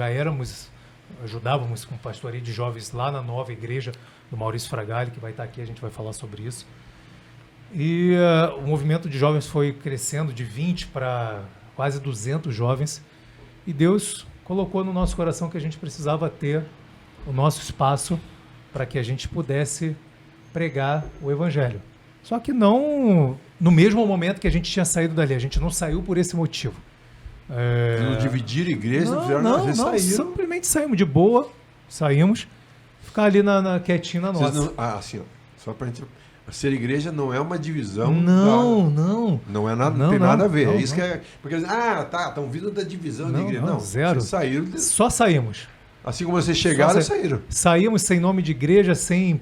ajudávamos com pastoreio de jovens lá na nova igreja do Maurício Fragali, que vai estar aqui, a gente vai falar sobre isso. E o movimento de jovens foi crescendo de 20 para quase 200 jovens. E Deus colocou no nosso coração que a gente precisava ter o nosso espaço para que a gente pudesse pregar o Evangelho. Só que não no mesmo momento que a gente tinha saído dali. A gente não saiu por esse motivo. Não dividiram igreja, não fizeram não, nada, saíram. Simplesmente saímos de boa, saímos, ficar ali quietinho na nossa. Não, assim, ó, só pra gente... Ser igreja não é uma divisão. Não. Não é nada, não tem nada a ver. É isso que é. Porque estão vindo da divisão da igreja. Não, zero. Vocês saíram. Só saímos. Assim como vocês chegaram, saíram. Saímos sem nome de igreja, sem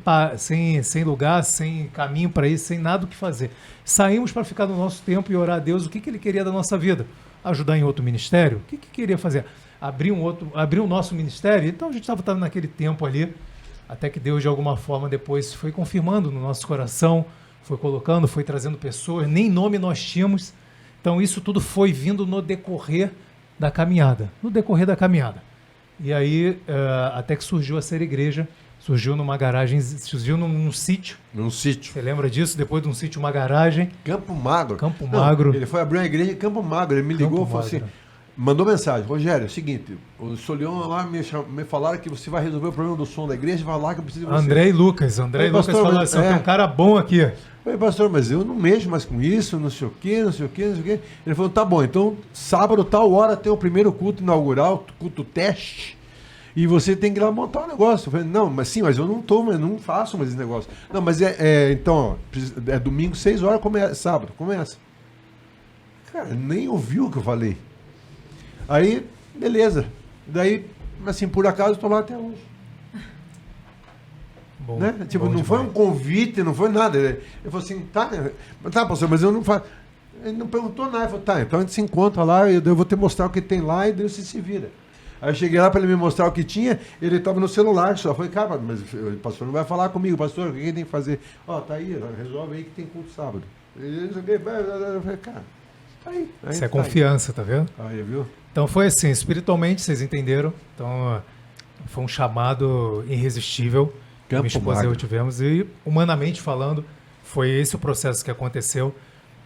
lugar, sem caminho para ir, sem nada o que fazer. Saímos para ficar no nosso tempo e orar a Deus o que Ele queria da nossa vida. Ajudar em outro ministério? O que queria fazer? Abrir o nosso ministério? Então a gente estava naquele tempo ali. Até que Deus, de alguma forma, depois foi confirmando no nosso coração, foi colocando, foi trazendo pessoas, nem nome nós tínhamos. Então, isso tudo foi vindo no decorrer da caminhada. E aí, até que surgiu a Ser Igreja, surgiu numa garagem, surgiu num sítio. Num sítio. Você lembra disso? Depois de um sítio, uma garagem. Campo Magro. Ele foi abrir uma igreja em Campo Magro. Ele me ligou e falou assim... Mandou mensagem, Rogério, é o seguinte, o Solion lá me falaram que você vai resolver o problema do som da igreja, vai lá que eu preciso de você. André e Lucas falaram assim, tem um cara bom aqui. Oi, pastor, mas eu não mexo mais com isso, não sei o quê. Ele falou, tá bom, então sábado, tal hora, tem o primeiro culto inaugural, culto teste, e você tem que ir lá montar um negócio. Eu falei, mas eu não faço mais esse negócio. Não, mas então, é domingo, 6 horas, sábado, começa. Cara, nem ouviu o que eu falei. Aí, beleza. Daí, assim, por acaso, eu tô lá até hoje. Bom, né? Tipo, não foi um convite, não foi nada. Ele falou assim, tá, pastor, mas eu não faço. Ele não perguntou nada. Ele falou, tá, então a gente se encontra lá, eu vou te mostrar o que tem lá e Deus se vira. Aí eu cheguei lá para ele me mostrar o que tinha, ele estava no celular só. Eu falei, cara, mas o pastor não vai falar comigo, pastor, o que tem que fazer? Tá aí, resolve aí que tem culto sábado. Eu falei, cara, tá aí. Isso é confiança, tá vendo? Aí, viu? Então foi assim, espiritualmente, vocês entenderam? Então foi um chamado irresistível que minha esposa e eu tivemos. E humanamente falando, foi esse o processo que aconteceu.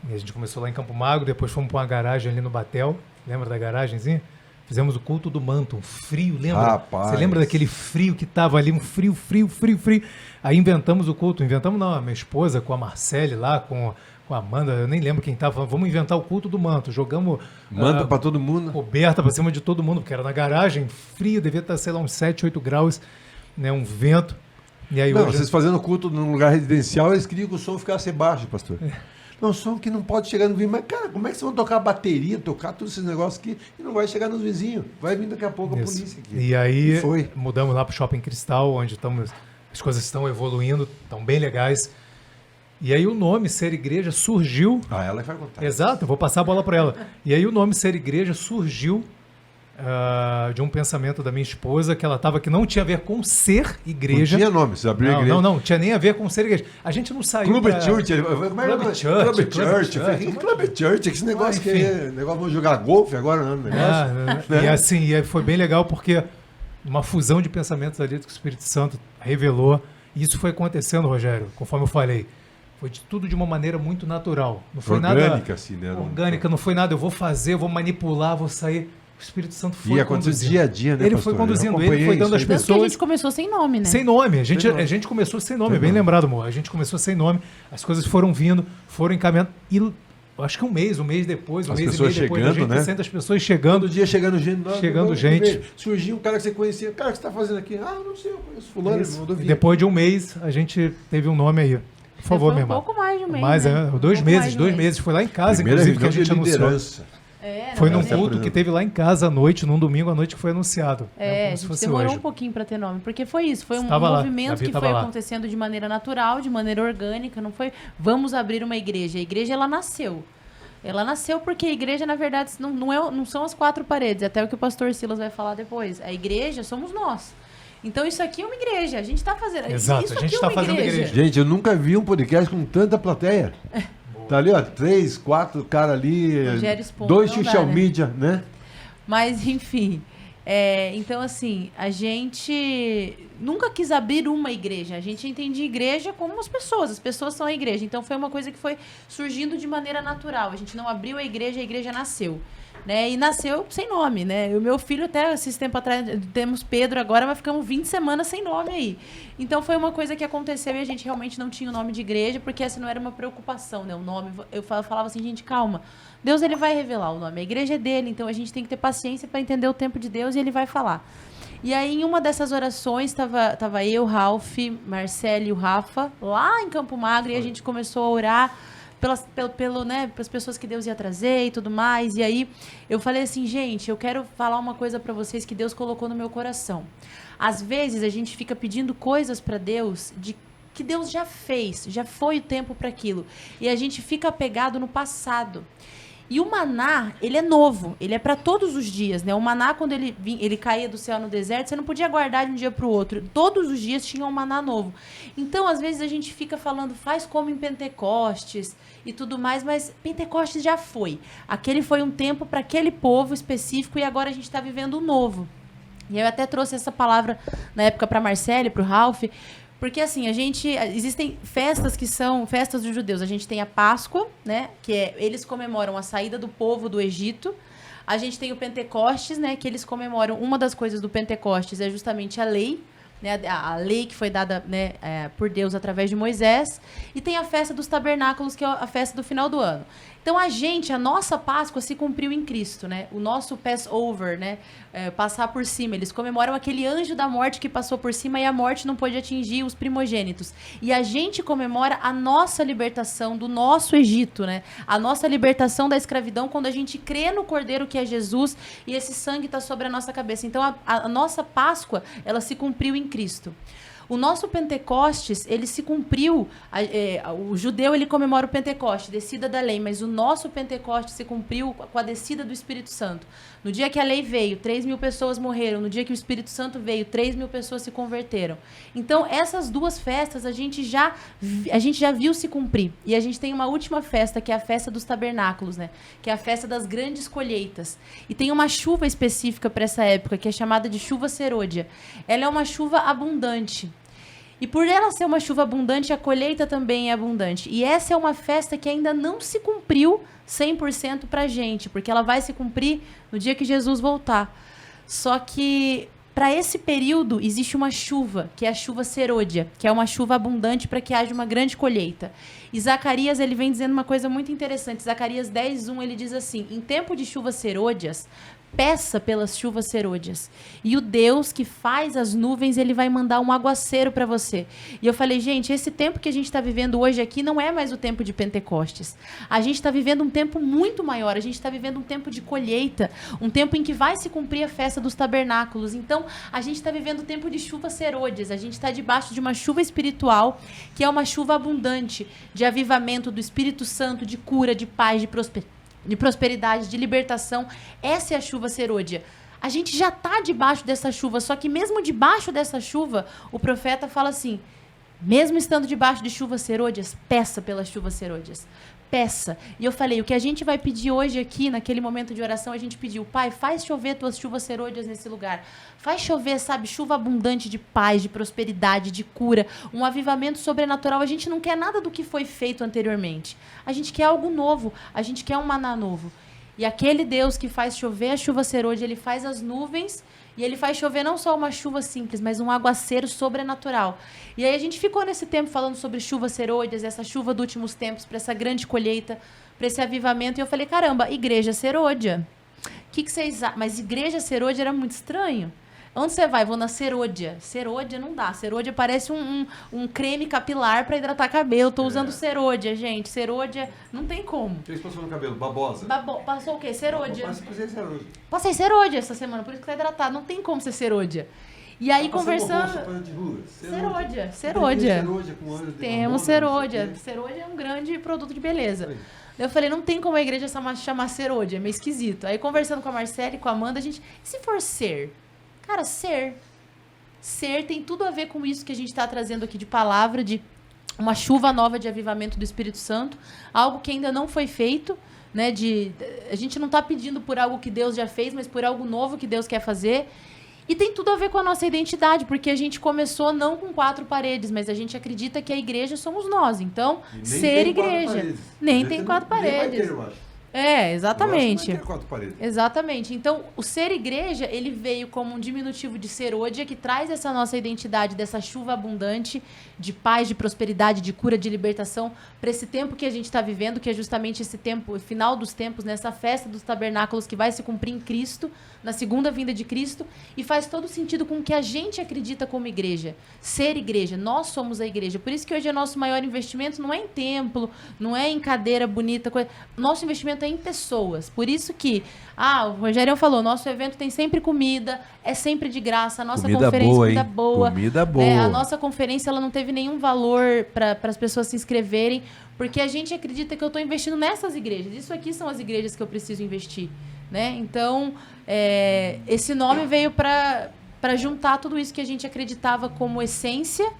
E a gente começou lá em Campo Magro, depois fomos para uma garagem ali no Batel. Lembra da garagenzinha? Fizemos o culto do manto, um frio, lembra? Rapaz. Você lembra daquele frio que tava ali, um frio. Aí inventamos o culto. Inventamos não, a minha esposa com a Marcele lá, com a Amanda, eu nem lembro quem estava falando, vamos inventar o culto do manto. Jogamos manta para todo mundo. Coberta para cima de todo mundo, porque era na garagem, frio, devia estar, sei lá, uns 7, 8 graus, né, um vento. E aí vocês fazendo culto num lugar residencial, eles queriam que o som ficasse baixo, pastor. Não, som que não pode chegar no vizinho. Mas, cara, como é que vocês vão tocar bateria, tocar todos esses negócios aqui e não vai chegar nos vizinhos? Vai vir daqui a pouco a polícia aqui. E aí mudamos lá para o Shopping Cristal, onde as coisas estão evoluindo, estão bem legais. E aí o nome Ser Igreja surgiu... ela vai contar. Exato, eu vou passar a bola para ela. E aí o nome Ser Igreja surgiu de um pensamento da minha esposa, que ela estava que não tinha a ver com ser igreja. Não tinha nome, você abriu a igreja. Não tinha nem a ver com ser igreja. A gente não saiu Clube pra... Church. Clube Church. Esse negócio que é... Vamos jogar golfe agora, não, negócio. E assim, foi bem legal porque uma fusão de pensamentos ali que o Espírito Santo revelou. E isso foi acontecendo, Rogério, conforme eu falei. Foi tudo de uma maneira muito natural. Não foi orgânica, nada assim, né? Orgânica, não foi nada, eu vou fazer, eu vou manipular, vou sair. O Espírito Santo foi conduzindo. Dia a dia, né, ele pastor? foi conduzindo, ele foi dando às pessoas... Tanto que a gente começou sem nome, né? Sem nome. A gente começou sem nome, bem lembrado, amor. A gente começou sem nome, as coisas foram vindo, foram encaminhando. E acho que um mês depois, um mês e meio depois, a gente sente as pessoas chegando. Todo dia chegando gente. Chegando gente. Surgiu um cara que você conhecia. Cara, o que você está fazendo aqui? Não sei, eu conheço fulano. E depois de um mês, a gente teve um nome aí. Por favor, minha irmã. Um pouco mais de um mês, né? 2 meses. Foi lá em casa, inclusive, que a gente anunciou. Foi num culto que teve lá em casa à noite, num domingo à noite que foi anunciado. A gente demorou um pouquinho para ter nome, porque foi isso, foi um movimento que foi acontecendo de maneira natural, de maneira orgânica, não foi vamos abrir uma igreja. A igreja, ela nasceu. Ela nasceu porque a igreja, na verdade, não são as 4 paredes, até o que o pastor Silas vai falar depois. A igreja somos nós. Então isso aqui é uma igreja, a gente está fazendo... Exato, isso a gente está fazendo igreja. Gente, eu nunca vi um podcast com tanta plateia. Tá ali, ó, 3, 4 caras ali, 2 social media, né? Mas, enfim, então assim, a gente nunca quis abrir uma igreja, a gente entendia igreja como as pessoas são a igreja, então foi uma coisa que foi surgindo de maneira natural, a gente não abriu a igreja nasceu. Né? E nasceu sem nome, né? O meu filho até esses tempos atrás, temos Pedro agora, mas ficamos 20 semanas sem nome aí. Então foi uma coisa que aconteceu e a gente realmente não tinha o nome de igreja, porque essa não era uma preocupação, né? O nome, eu falava assim, gente, calma. Deus, ele vai revelar o nome. A igreja é dele, então a gente tem que ter paciência para entender o tempo de Deus e ele vai falar. E aí, em uma dessas orações, tava eu, Ralph, Marcelo e o Rafa, lá em Campo Magro, e a gente começou a orar pelas pessoas que Deus ia trazer e tudo mais. E aí eu falei assim, gente, eu quero falar uma coisa para vocês que Deus colocou no meu coração. Às vezes a gente fica pedindo coisas para Deus que Deus já fez, já foi o tempo para aquilo. E a gente fica apegado no passado. E o maná, ele é novo, ele é para todos os dias, né? O maná, quando ele caía do céu no deserto, você não podia guardar de um dia para o outro. Todos os dias tinha um maná novo. Então, às vezes, a gente fica falando, faz como em Pentecostes e tudo mais, mas Pentecostes já foi. Aquele foi um tempo para aquele povo específico e agora a gente está vivendo um novo. E eu até trouxe essa palavra na época para Marcelo e para o Ralph, porque assim, existem festas que são festas dos judeus. A gente tem a Páscoa, né, que eles comemoram a saída do povo do Egito. A gente tem o Pentecostes, né, que eles comemoram, uma das coisas do Pentecostes é justamente a lei, né, a lei que foi dada, né, por Deus através de Moisés. E tem a festa dos tabernáculos, que é a festa do final do ano. Então a nossa Páscoa se cumpriu em Cristo, né? O nosso Passover, né? Passar por cima. Eles comemoram aquele anjo da morte que passou por cima e a morte não pôde atingir os primogênitos. E a gente comemora a nossa libertação do nosso Egito, né? A nossa libertação da escravidão quando a gente crê no Cordeiro que é Jesus e esse sangue está sobre a nossa cabeça. Então a nossa Páscoa, ela se cumpriu em Cristo. O nosso Pentecostes, ele se cumpriu, o judeu ele comemora o Pentecostes, descida da lei, mas o nosso Pentecostes se cumpriu com a descida do Espírito Santo. No dia que a lei veio, 3.000 pessoas morreram. No dia que o Espírito Santo veio, 3.000 pessoas se converteram. Então, essas duas festas a gente já viu se cumprir. E a gente tem uma última festa, que é a festa dos tabernáculos, né? Que é a festa das grandes colheitas. E tem uma chuva específica para essa época, que é chamada de chuva serôdia. Ela é uma chuva abundante. E por ela ser uma chuva abundante, a colheita também é abundante. E essa é uma festa que ainda não se cumpriu 100% pra gente, porque ela vai se cumprir no dia que Jesus voltar. Só que para esse período existe uma chuva, que é a chuva serôdia, que é uma chuva abundante para que haja uma grande colheita. E Zacarias, ele vem dizendo uma coisa muito interessante. Zacarias 10:1, ele diz assim: em tempo de chuvas serôdias, peça pelas chuvas serôdias. E o Deus que faz as nuvens, ele vai mandar um aguaceiro para você. E eu falei, gente, esse tempo que a gente está vivendo hoje aqui não é mais o tempo de Pentecostes. A gente está vivendo um tempo muito maior. A gente está vivendo um tempo de colheita. Um tempo em que vai se cumprir a festa dos tabernáculos. Então, a gente está vivendo o tempo de chuvas serôdias. A gente está debaixo de uma chuva espiritual, que é uma chuva abundante, de avivamento do Espírito Santo, de cura, de paz, de prosperidade, de libertação. Essa é a chuva serôdia. A gente já está debaixo dessa chuva, só que mesmo debaixo dessa chuva, o profeta fala assim, mesmo estando debaixo de chuvas serôdias, peça pelas chuvas serôdias. Peça. E eu falei, o que a gente vai pedir hoje aqui, naquele momento de oração, a gente pediu, Pai, faz chover tuas chuvas serôdias nesse lugar. Faz chover, sabe, chuva abundante de paz, de prosperidade, de cura, um avivamento sobrenatural. A gente não quer nada do que foi feito anteriormente. A gente quer algo novo, a gente quer um maná novo. E aquele Deus que faz chover a chuva serôdia, ele faz as nuvens e ele faz chover não só uma chuva simples, mas um aguaceiro sobrenatural. E aí a gente ficou nesse tempo falando sobre chuvas serôdias, essa chuva dos últimos tempos, para essa grande colheita, para esse avivamento. E eu falei, caramba, igreja serôdia. Que vocês... Mas igreja serôdia era muito estranho. Onde você vai? Vou na serôdia. Serôdia não dá. Serôdia parece um creme capilar para hidratar cabelo. Tô usando serôdia, gente. Serôdia não tem como. O que você passou no cabelo? Babosa? Passou o quê? Serôdia. Passei serôdia. Passei serôdia essa semana, por isso que tá hidratado. Não tem como ser serôdia. E aí, conversando... Serôdia. Temos serôdia. Serôdia é um grande produto de beleza. Eu falei, não tem como a igreja chamar serôdia. É meio esquisito. Aí, conversando com a Marcela e com a Amanda, a gente... E se for ser? Cara, ser tem tudo a ver com isso que a gente está trazendo aqui de palavra, de uma chuva nova de avivamento do Espírito Santo, algo que ainda não foi feito, né? A gente não está pedindo por algo que Deus já fez, mas por algo novo que Deus quer fazer. E tem tudo a ver com a nossa identidade, porque a gente começou não com 4 paredes, mas a gente acredita que a igreja somos nós. Então, ser igreja. Nem tem 4 paredes. Eu acho. Exatamente. Exatamente. Então, o ser igreja, ele veio como um diminutivo de serôdia, que traz essa nossa identidade, dessa chuva abundante, de paz, de prosperidade, de cura, de libertação, para esse tempo que a gente está vivendo, que é justamente esse tempo, o final dos tempos, nessa festa dos tabernáculos que vai se cumprir em Cristo, na segunda vinda de Cristo, e faz todo sentido com o que a gente acredita como igreja. Ser igreja, nós somos a igreja. Por isso que hoje o nosso maior investimento não é em templo, não é em cadeira bonita, nosso investimento é em pessoas. Por isso que, o Rogério falou, nosso evento tem sempre comida, é sempre de graça, a nossa conferência comida boa. A nossa conferência ela não teve nenhum valor para as pessoas se inscreverem, porque a gente acredita que eu estou investindo nessas igrejas. Isso aqui são as igrejas que eu preciso investir. Né? Então, esse nome veio para juntar tudo isso que a gente acreditava como essência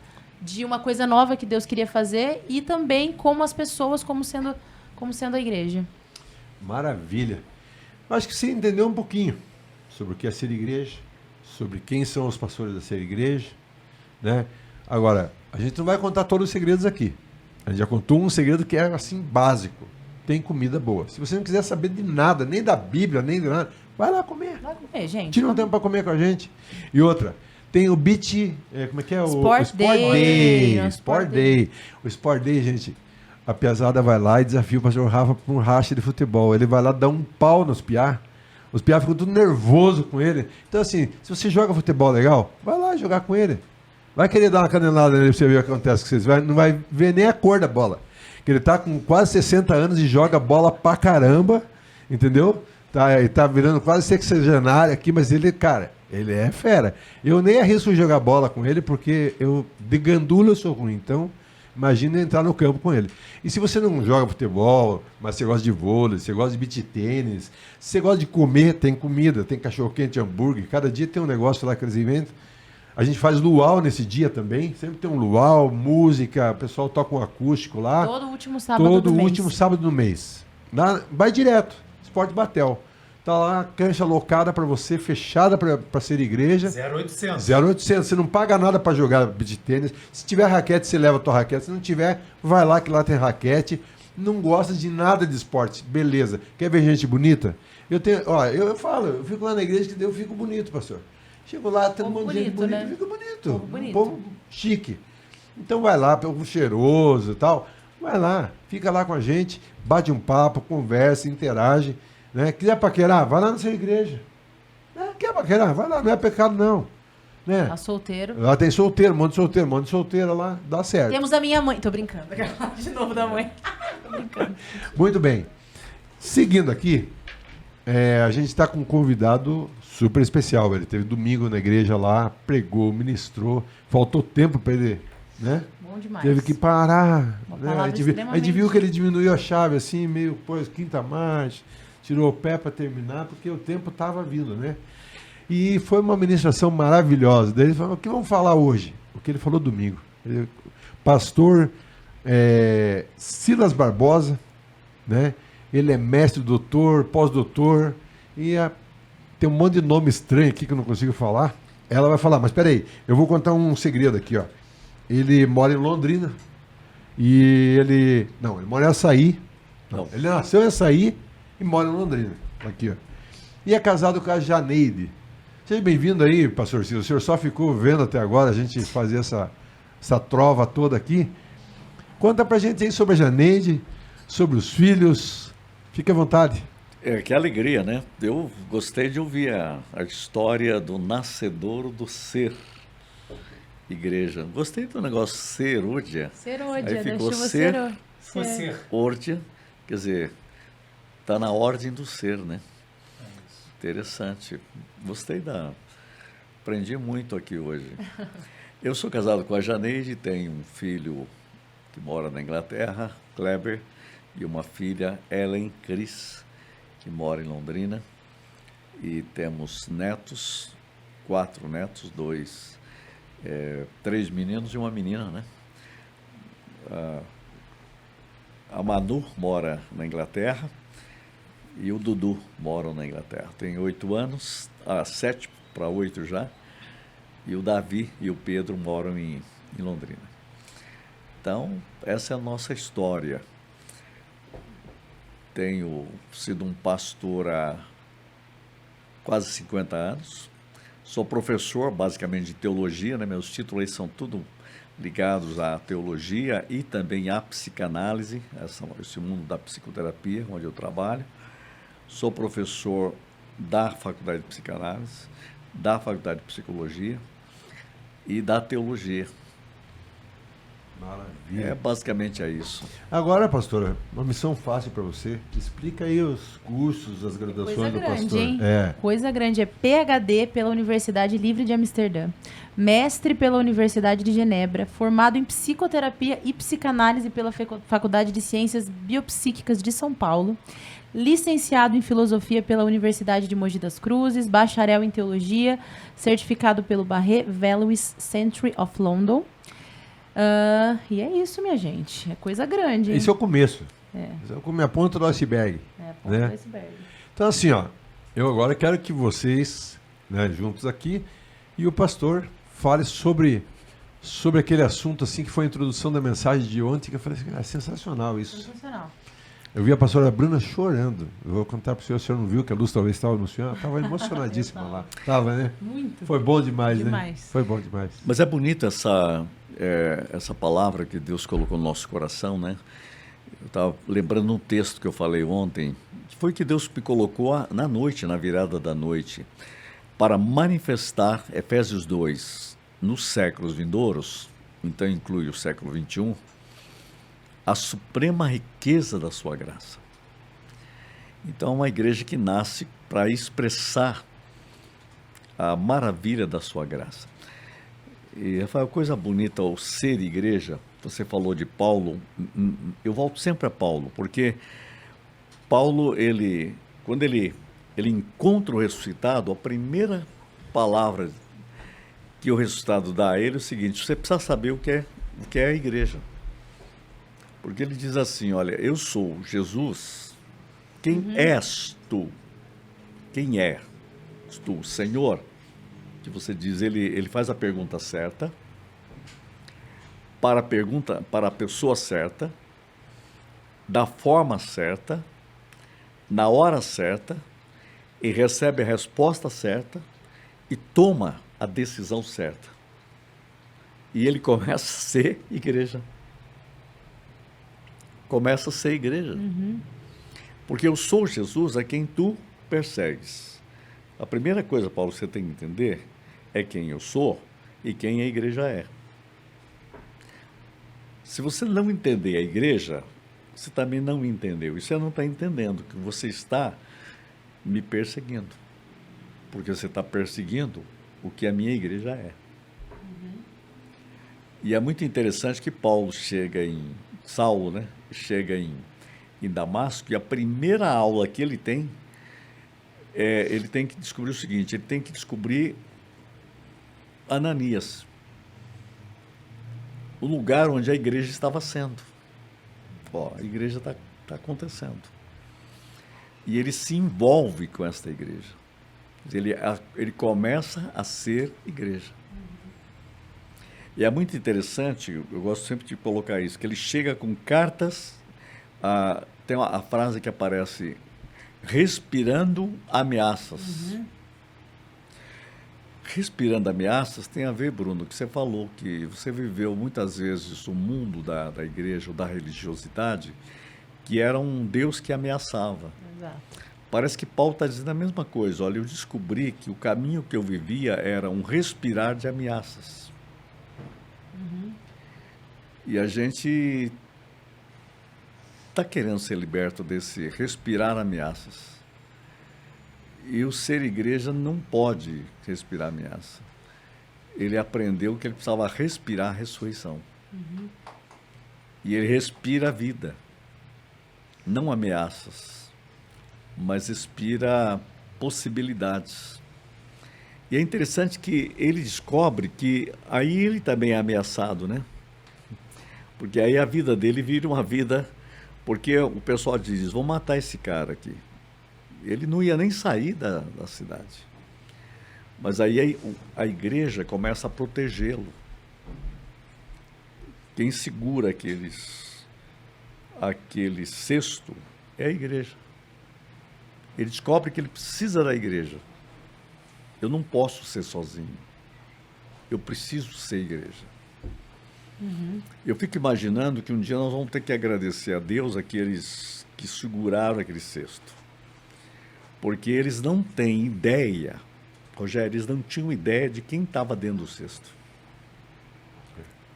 de uma coisa nova que Deus queria fazer e também como as pessoas, como sendo a igreja. Maravilha. Acho que você entendeu um pouquinho sobre o que é ser igreja, sobre quem são os pastores da ser igreja, né? Agora, a gente não vai contar todos os segredos aqui. A gente já contou um segredo que é assim básico. Tem comida boa. Se você não quiser saber de nada, nem da Bíblia, nem de nada, vai lá comer. Vai comer, gente. Tira um tempo para comer com a gente. E outra, tem o Beat, como é que é? Sport Day. Sport Day. O Sport Day, gente, a piazada vai lá e desafia o pastor Rafa para um racha de futebol. Ele vai lá dar um pau nos piá. Os piá ficam tudo nervoso com ele. Então, assim, se você joga futebol legal, vai lá jogar com ele. Vai querer dar uma canelada nele para você ver o que acontece com vocês. Não vai ver nem a cor da bola. Que ele tá com quase 60 anos e joga bola pra caramba, entendeu? Tá virando quase sexagenário aqui, mas ele, cara, ele é fera. Eu nem arrisco jogar bola com ele, porque de gandula eu sou ruim, então imagina entrar no campo com ele. E se você não joga futebol, mas você gosta de vôlei, você gosta de beach tênis, se você gosta de comer, tem comida, tem cachorro-quente, hambúrguer, cada dia tem um negócio lá que eles inventam. A gente faz luau nesse dia também, sempre tem um luau, música, o pessoal toca um acústico lá. Todo último sábado do mês. Vai direto, Esporte Batel. Tá lá a cancha locada para você, fechada para ser igreja. 0800. 0800, você não paga nada para jogar beach tênis. Se tiver raquete, você leva a tua raquete. Se não tiver, vai lá que lá tem raquete. Não gosta de nada de esporte, beleza. Quer ver gente bonita? Eu fico lá na igreja que eu fico bonito, pastor. Chego lá, tem um monte de gente bonita, né? Fica bonito. Um povo chique. Então vai lá, povo cheiroso e tal. Vai lá, fica lá com a gente, bate um papo, conversa, interage. Né? Quiser paquerar, vai lá na sua igreja. Quer paquerar? Vai lá, não é pecado não. Né? Tá solteiro. Lá tem solteiro, um monte de solteira lá, dá certo. Temos a minha mãe. Tô brincando. De novo da mãe. Tô brincando. Muito bem. Seguindo aqui, a gente está com um convidado super especial. Ele teve domingo na igreja lá, pregou, ministrou. Faltou tempo para ele, né? Bom demais. Teve que parar. Né? A gente viu que ele diminuiu a chave assim, meio, quinta marcha, tirou o pé para terminar, porque o tempo estava vindo, né? E foi uma ministração maravilhosa. Daí ele falou, o que vamos falar hoje? O que ele falou domingo. Pastor Silas Barbosa, né? Ele é mestre, doutor, pós-doutor, e tem um monte de nome estranho aqui que eu não consigo falar. Ela vai falar, mas peraí, eu vou contar um segredo aqui, ó. Ele mora em Londrina, e ele mora em Açaí. Não, ele nasceu em Açaí e mora em Londrina. Aqui, ó. E é casado com a Janeide. Seja bem-vindo aí, pastor Silas. O senhor só ficou vendo até agora a gente fazer essa trova toda aqui. Conta pra gente aí sobre a Janeide, sobre os filhos. Fique à vontade. Que alegria, né? Eu gostei de ouvir a história do nascedouro do ser igreja. Gostei do negócio serúdia. Serúdia, aí ficou ser. Órdia, quer dizer, está na ordem do ser, né? Interessante. Gostei aprendi muito aqui hoje. Eu sou casado com a Janeide, tenho um filho que mora na Inglaterra, Kleber, e uma filha, Ellen Cris, que mora em Londrina. E temos netos, 4 netos, 3 meninos e uma menina, né? A Manu mora na Inglaterra e o Dudu moram na Inglaterra. Tem 8 anos, 7 para 8 já, e o Davi e o Pedro moram em Londrina. Então, essa é a nossa história. Tenho sido um pastor há quase 50 anos. Sou professor, basicamente, de teologia, né? Meus títulos aí são tudo ligados à teologia e também à psicanálise, esse mundo da psicoterapia, onde eu trabalho. Sou professor da Faculdade de Psicanálise, da Faculdade de Psicologia e da Teologia. Maravilha. Basicamente é isso. Agora, pastora, uma missão fácil para você. Explica aí os cursos, as graduações do pastor. Hein? Coisa grande. É PhD pela Universidade Livre de Amsterdã, mestre pela Universidade de Genebra, formado em psicoterapia e psicanálise pela Faculdade de Ciências Biopsíquicas de São Paulo, licenciado em filosofia pela Universidade de Mogi das Cruzes, bacharel em teologia, certificado pelo Barret Values Centre of London. E é isso, minha gente. É coisa grande, hein? Esse é o começo. Esse é a ponta do iceberg. A ponta do iceberg. Então, assim, ó, eu agora quero que vocês, né, juntos aqui, e o pastor fale sobre aquele assunto, assim, que foi a introdução da mensagem de ontem, que eu falei assim, é sensacional isso. Sensacional. Eu vi a pastora Bruna chorando. Eu vou contar para o senhor não viu que a luz talvez estava no senhor? Ela estava emocionadíssima lá. Estava, né? Muito. Foi bom demais, né? Foi bom demais. Mas é bonita essa palavra que Deus colocou no nosso coração, né? Eu estava lembrando um texto que eu falei ontem, que foi que Deus me colocou na noite, na virada da noite, para manifestar, Efésios 2, nos séculos vindouros, então inclui o século 21, a suprema riqueza da sua graça. Então, é uma igreja que nasce para expressar a maravilha da sua graça. E foi uma coisa bonita o ser igreja. Você falou de Paulo, eu volto sempre a Paulo, porque Paulo, quando ele encontra o ressuscitado, a primeira palavra que o ressuscitado dá a ele é o seguinte: você precisa saber o que é a igreja. Porque ele diz assim, olha, eu sou Jesus, quem és tu? Quem és tu? Senhor, que você diz, ele faz a pergunta certa, para a pessoa certa, da forma certa, na hora certa, e recebe a resposta certa e toma a decisão certa. E ele começa a ser igreja. Começa a ser igreja. Porque eu sou Jesus a quem tu persegues. A primeira coisa, Paulo, você tem que entender é quem eu sou e quem a igreja é. Se você não entender a igreja, você também não entendeu. E você não está entendendo que você está me perseguindo. Porque você está perseguindo o que a minha igreja é. E é muito interessante que Saulo, né, chega em Damasco, e a primeira aula que ele tem ele tem que descobrir o seguinte, ele tem que descobrir Ananias, o lugar onde a igreja estava sendo. A igreja está acontecendo. E ele se envolve com esta igreja. Ele começa a ser igreja. E é muito interessante, eu gosto sempre de colocar isso, que ele chega com cartas, tem a frase que aparece, respirando ameaças. Respirando ameaças tem a ver, Bruno, que você falou, que você viveu muitas vezes o mundo da igreja ou da religiosidade, que era um Deus que ameaçava. Exato. Parece que Paulo está dizendo a mesma coisa. Olha, eu descobri que o caminho que eu vivia era um respirar de ameaças. E a gente está querendo ser liberto desse respirar ameaças. E o ser igreja não pode respirar ameaça. Ele aprendeu que ele precisava respirar a ressurreição. E ele respira a vida. Não ameaças, mas respira possibilidades. E é interessante que ele descobre que aí ele também é ameaçado, né? Porque aí a vida dele vira uma vida... Porque o pessoal diz, vou matar esse cara aqui. Ele não ia nem sair da cidade. Mas aí a igreja começa a protegê-lo. Quem segura aquele cesto é a igreja. Ele descobre que ele precisa da igreja. Eu não posso ser sozinho. Eu preciso ser igreja. Eu fico imaginando que um dia nós vamos ter que agradecer a Deus aqueles que seguraram aquele cesto. Porque eles não têm ideia, Rogério, eles não tinham ideia de quem estava dentro do cesto.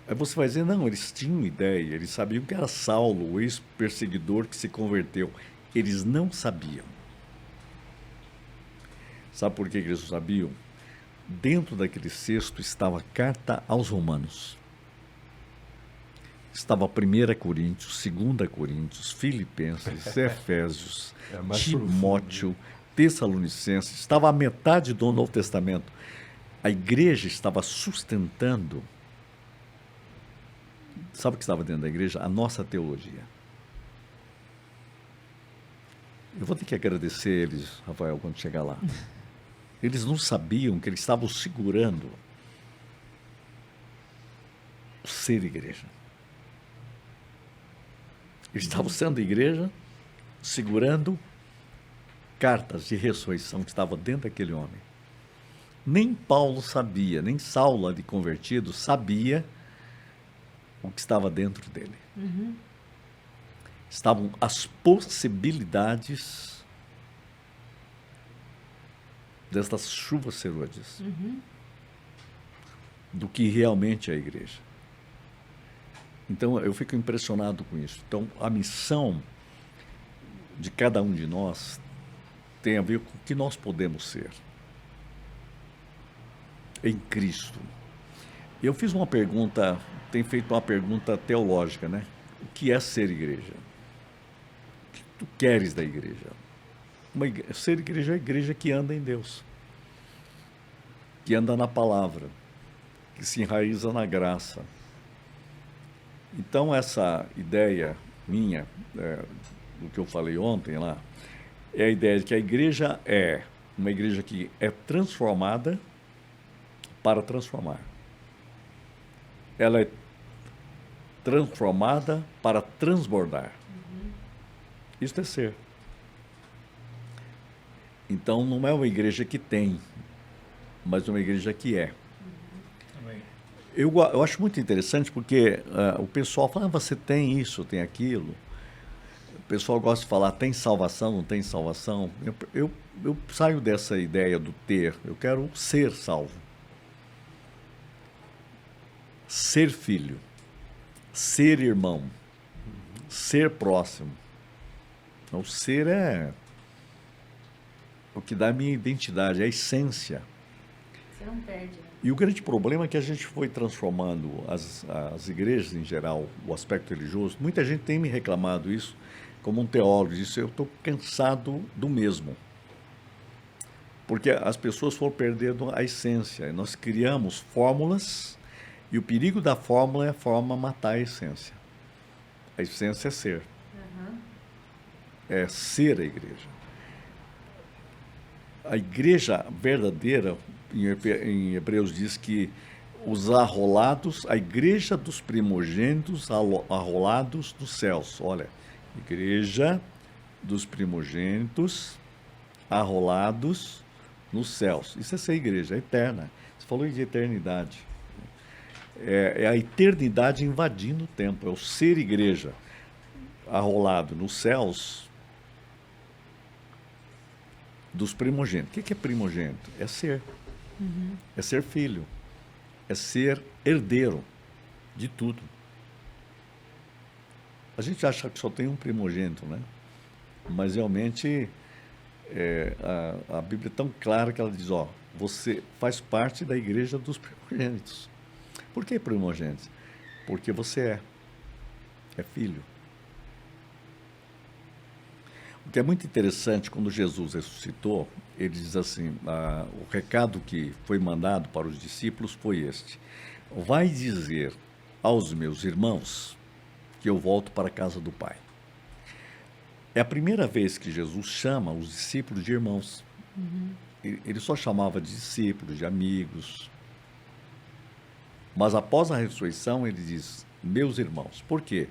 Aí você vai dizer, não, eles tinham ideia, eles sabiam que era Saulo, o ex-perseguidor que se converteu. Eles não sabiam. Sabe por que eles não sabiam? Dentro daquele cesto estava a carta aos Romanos. Estava 1 Coríntios, 2 Coríntios, Filipenses, Efésios, Timóteo, Tessalonicenses. Estava a metade do Novo Testamento. A igreja estava sustentando. Sabe o que estava dentro da igreja? A nossa teologia. Eu vou ter que agradecer eles, Rafael, quando chegar lá. Eles não sabiam que eles estavam segurando o ser igreja. Eles estavam sendo igreja, segurando cartas de ressurreição que estavam dentro daquele homem. Nem Paulo sabia, nem Saulo, de convertido, sabia o que estava dentro dele. Estavam as possibilidades destas chuvas serôdias, do que realmente é a igreja. Então, eu fico impressionado com isso. Então, a missão de cada um de nós tem a ver com o que nós podemos ser em Cristo. Eu fiz uma pergunta, tenho feito uma pergunta teológica, né? O que é ser igreja? O que tu queres da igreja? Ser igreja é a igreja que anda em Deus, que anda na palavra, que se enraiza na graça. Então, essa ideia minha, do que eu falei ontem lá, é a ideia de que a igreja é uma igreja que é transformada para transformar. Ela é transformada para transbordar. Isso é ser. Então, não é uma igreja que tem, mas uma igreja que é. Eu acho muito interessante porque o pessoal fala, você tem isso, tem aquilo. O pessoal gosta de falar, tem salvação, não tem salvação. Eu saio dessa ideia do ter, eu quero ser salvo. Ser filho, ser irmão, ser próximo. O ser é o que dá a minha identidade, é a essência. Você não perde, né? E o grande problema é que a gente foi transformando as igrejas em geral, o aspecto religioso. Muita gente tem me reclamado isso, como um teólogo disse, eu estou cansado do mesmo. Porque as pessoas foram perdendo a essência. Nós criamos fórmulas e o perigo da fórmula é a forma matar a essência. A essência é ser. É ser a igreja. A igreja verdadeira, em Hebreus diz que os arrolados, a igreja dos primogênitos arrolados dos céus. Olha, igreja dos primogênitos arrolados nos céus. Isso é ser igreja, é eterna. Você falou de eternidade. É a eternidade invadindo o tempo, é o ser igreja arrolado nos céus dos primogênitos. O que é primogênito? É ser. É ser filho. É ser herdeiro de tudo. A gente acha que só tem um primogênito, né? Mas realmente a Bíblia é tão clara que ela diz, ó, você faz parte da igreja dos primogênitos. Por que primogênitos? Porque você é filho. O que é muito interessante, quando Jesus ressuscitou, ele diz assim, o recado que foi mandado para os discípulos foi este: vai dizer aos meus irmãos que eu volto para a casa do Pai. É a primeira vez que Jesus chama os discípulos de irmãos. Ele só chamava de discípulos, de amigos. Mas após a ressurreição, ele diz, meus irmãos. Por quê?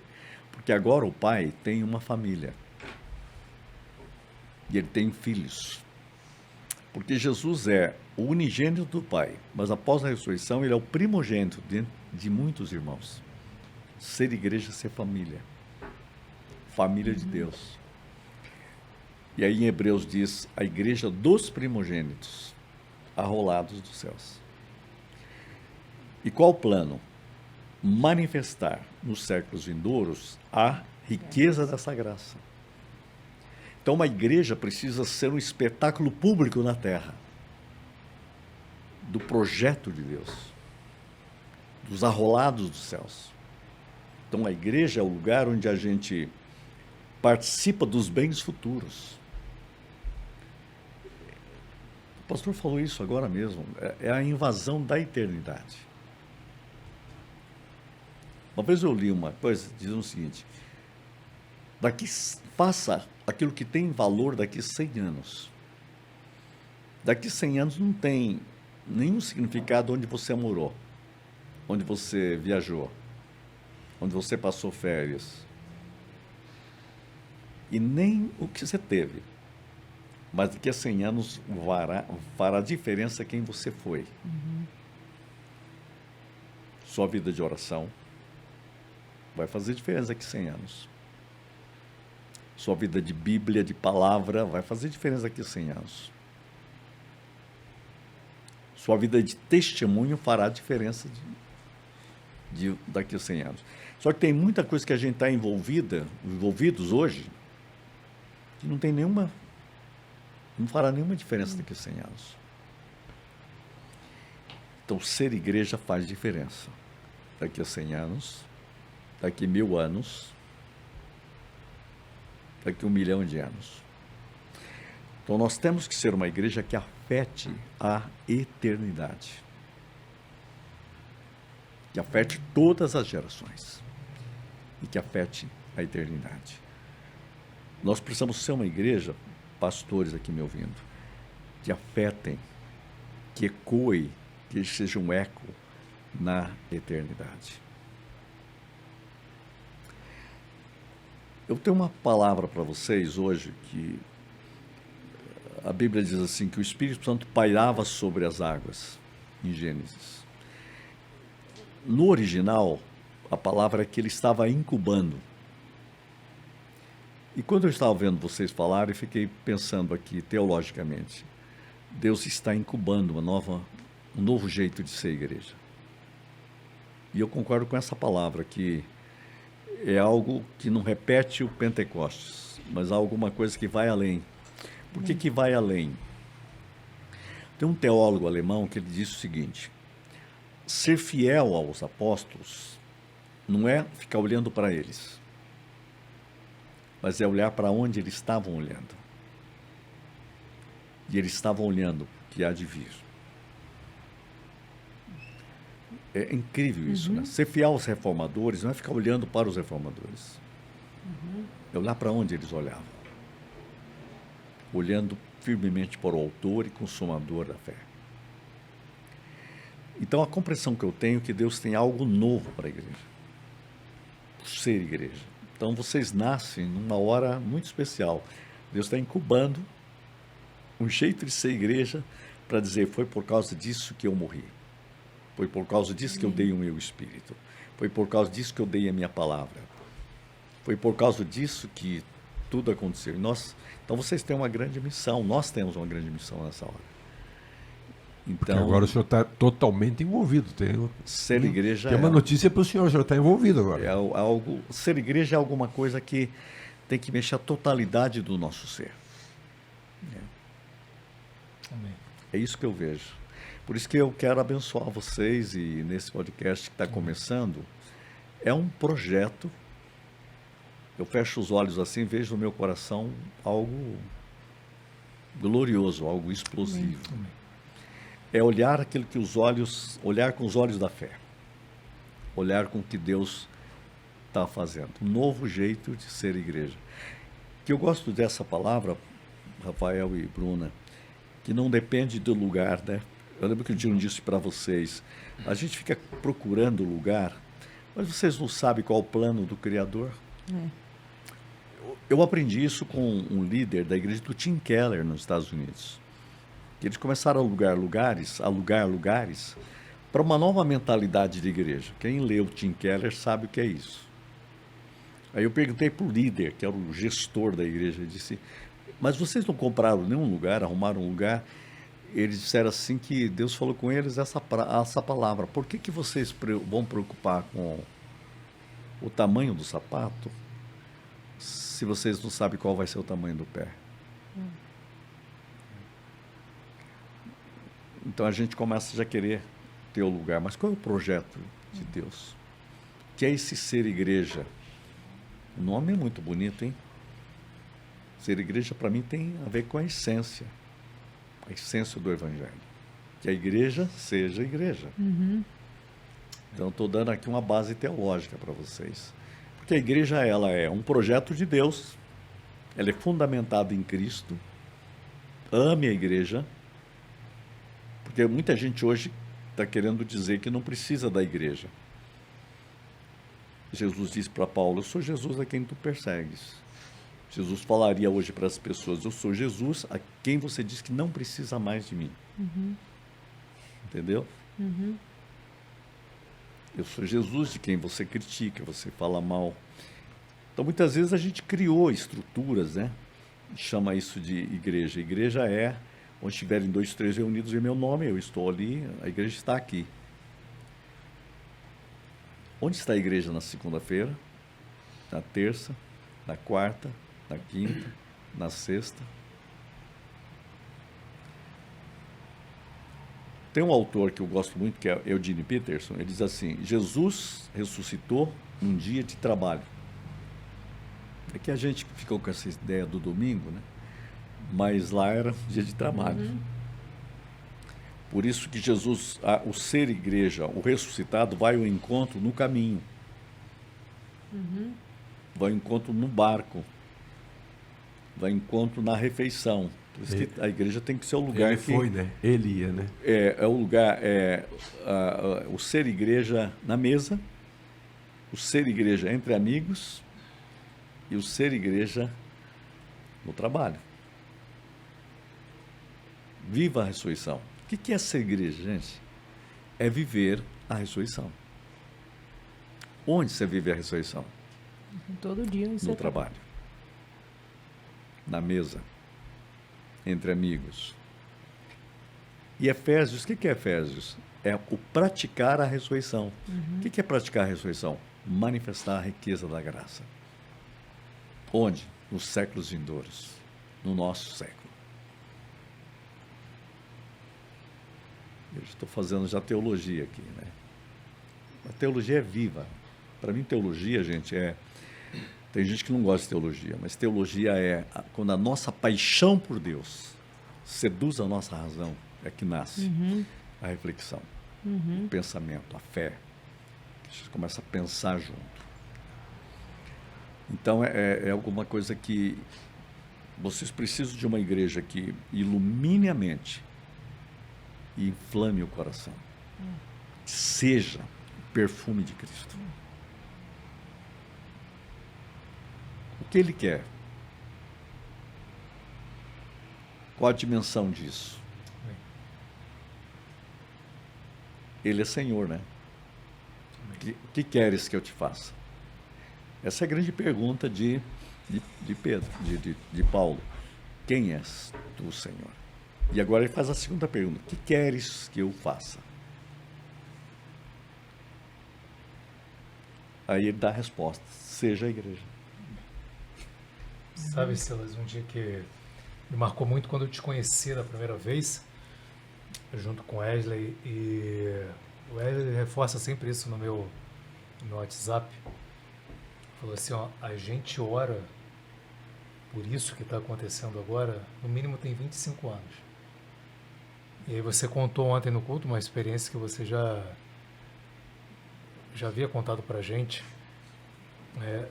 Porque agora o Pai tem uma família. E ele tem filhos. Porque Jesus é o unigênito do Pai, mas após a ressurreição ele é o primogênito de muitos irmãos. Ser igreja é ser família. Família de Deus. E aí em Hebreus diz, a igreja dos primogênitos, arrolados dos céus. E qual o plano? Manifestar nos séculos vindouros a riqueza dessa graça. Então, uma igreja precisa ser um espetáculo público na terra do projeto de Deus, dos arrolados dos céus. Então, a igreja é o lugar onde a gente participa dos bens futuros. O pastor falou isso agora mesmo, é a invasão da eternidade. Uma vez eu li uma coisa dizendo o seguinte: faça aquilo que tem valor daqui 100 anos. Daqui 100 anos não tem nenhum significado onde você morou, onde você viajou, onde você passou férias. E nem o que você teve. Mas daqui a 100 anos fará diferença quem você foi. Sua vida de oração vai fazer diferença daqui a 100 anos. Sua vida de Bíblia, de palavra, vai fazer diferença daqui a 100 anos. Sua vida de testemunho fará diferença daqui a 100 anos. Só que tem muita coisa que a gente está envolvidos hoje, que não fará nenhuma diferença daqui a 100 anos. Então, ser igreja faz diferença. Daqui a 100 anos, daqui a 1000 anos, daqui a 1 milhão de anos. Então, nós temos que ser uma igreja que afete a eternidade. Que afete todas as gerações. E que afete a eternidade. Nós precisamos ser uma igreja, pastores aqui me ouvindo, que afetem, que ecoe, que seja um eco na eternidade. Eu tenho uma palavra para vocês hoje que a Bíblia diz assim, que o Espírito Santo pairava sobre as águas, em Gênesis. No original, a palavra é que ele estava incubando. E quando eu estava vendo vocês falarem, eu fiquei pensando aqui, teologicamente, Deus está incubando um novo jeito de ser igreja. E eu concordo com essa palavra, que é algo que não repete o Pentecostes, mas alguma coisa que vai além. Por que vai além? Tem um teólogo alemão que ele disse o seguinte: ser fiel aos apóstolos não é ficar olhando para eles, mas é olhar para onde eles estavam olhando. E eles estavam olhando o que há de vir. É incrível isso, né? Ser fiel aos reformadores não é ficar olhando para os reformadores. É olhar para onde eles olhavam. Olhando firmemente para o autor e consumador da fé. Então, a compreensão que eu tenho é que Deus tem algo novo para a igreja. Por ser igreja. Então, vocês nascem numa hora muito especial. Deus está incubando um jeito de ser igreja para dizer, foi por causa disso que eu morri. Foi por causa disso que eu dei o meu espírito. Foi por causa disso que eu dei a minha palavra. Foi por causa disso que tudo aconteceu. Então, vocês têm uma grande missão. Nós temos uma grande missão nessa hora. Então, agora o senhor está totalmente envolvido. Ser igreja tem uma notícia para o senhor está envolvido agora. Ser igreja é alguma coisa que tem que mexer a totalidade do nosso ser. É isso que eu vejo. Por isso que eu quero abençoar vocês e nesse podcast que está começando, é um projeto. Eu fecho os olhos assim, vejo no meu coração algo glorioso, algo explosivo. É olhar olhar com os olhos da fé. Olhar com o que Deus está fazendo. Um novo jeito de ser igreja. Que eu gosto dessa palavra, Rafael e Bruna, que não depende do lugar, né? Eu lembro que o Dino disse para vocês, a gente fica procurando lugar, mas vocês não sabem qual é o plano do Criador. Eu aprendi isso com um líder da igreja do Tim Keller nos Estados Unidos. Eles começaram a alugar lugares para uma nova mentalidade de igreja. Quem leu Tim Keller sabe o que é isso. Aí eu perguntei para o líder, que era o gestor da igreja, ele disse, mas vocês não compraram nenhum lugar, arrumaram um lugar? Eles disseram assim que Deus falou com eles essa palavra. Por que vocês vão preocupar com o tamanho do sapato se vocês não sabem qual vai ser o tamanho do pé? Então a gente começa já a querer ter o lugar. Mas qual é o projeto de Deus? Que é esse ser igreja? O nome é muito bonito, hein? Ser igreja, para mim, tem a ver com a essência do Evangelho. Que a igreja seja igreja. Então, estou dando aqui uma base teológica para vocês. Porque a igreja, ela é um projeto de Deus, ela é fundamentada em Cristo. Ame a igreja, porque muita gente hoje está querendo dizer que não precisa da igreja. Jesus disse para Paulo, eu sou Jesus a quem tu persegues. Jesus falaria hoje para as pessoas, eu sou Jesus a quem você diz que não precisa mais de mim. Entendeu? Eu sou Jesus de quem você critica, você fala mal. Então, muitas vezes a gente criou estruturas, né? Chama isso de igreja. Igreja é onde estiverem 2, 3 reunidos em meu nome, eu estou ali, a igreja está aqui. Onde está a igreja na segunda-feira, na terça, na quarta, na quinta, na sexta? Tem um autor que eu gosto muito, que é Eugene Peterson, ele diz assim, Jesus ressuscitou num dia de trabalho. É que a gente ficou com essa ideia do domingo, né? Mas lá era dia de trabalho. Por isso que Jesus, o ser igreja, o ressuscitado, vai ao encontro no caminho. Vai ao encontro no barco. Vai ao encontro na refeição. Por isso que a igreja tem que ser o lugar Ele ia, né? É o lugar, o ser igreja na mesa, o ser igreja entre amigos e o ser igreja no trabalho. Viva a ressurreição. O que é ser igreja, gente? É viver a ressurreição. Onde você vive a ressurreição? Todo dia. No trabalho. Na mesa. Entre amigos. E Efésios, o que é Efésios? É o praticar a ressurreição. O que é praticar a ressurreição? Manifestar a riqueza da graça. Onde? Nos séculos vindouros. No nosso século. Eu estou fazendo já teologia aqui, né? A teologia é viva. Para mim, teologia, gente, tem gente que não gosta de teologia, mas teologia é quando a nossa paixão por Deus seduz a nossa razão, é que nasce a reflexão, o pensamento, a fé. A gente começa a pensar junto. Então, é alguma coisa que vocês precisam de uma igreja que ilumine a mente e inflame o coração. Seja o perfume de Cristo. O que Ele quer? Qual a dimensão disso? Ele é Senhor, né? O que queres que eu te faça? Essa é a grande pergunta de Pedro, de Paulo. Quem és tu, Senhor? E agora ele faz a segunda pergunta. O que queres que eu faça? Aí ele dá a resposta. Seja a igreja. Sabe, Silas, um dia que me marcou muito quando eu te conheci da primeira vez, junto com Wesley, e o Wesley reforça sempre isso no meu WhatsApp. Falou assim, ó, a gente ora por isso que está acontecendo agora, no mínimo tem 25 anos. E aí você contou ontem no culto uma experiência que você já havia contado para a gente.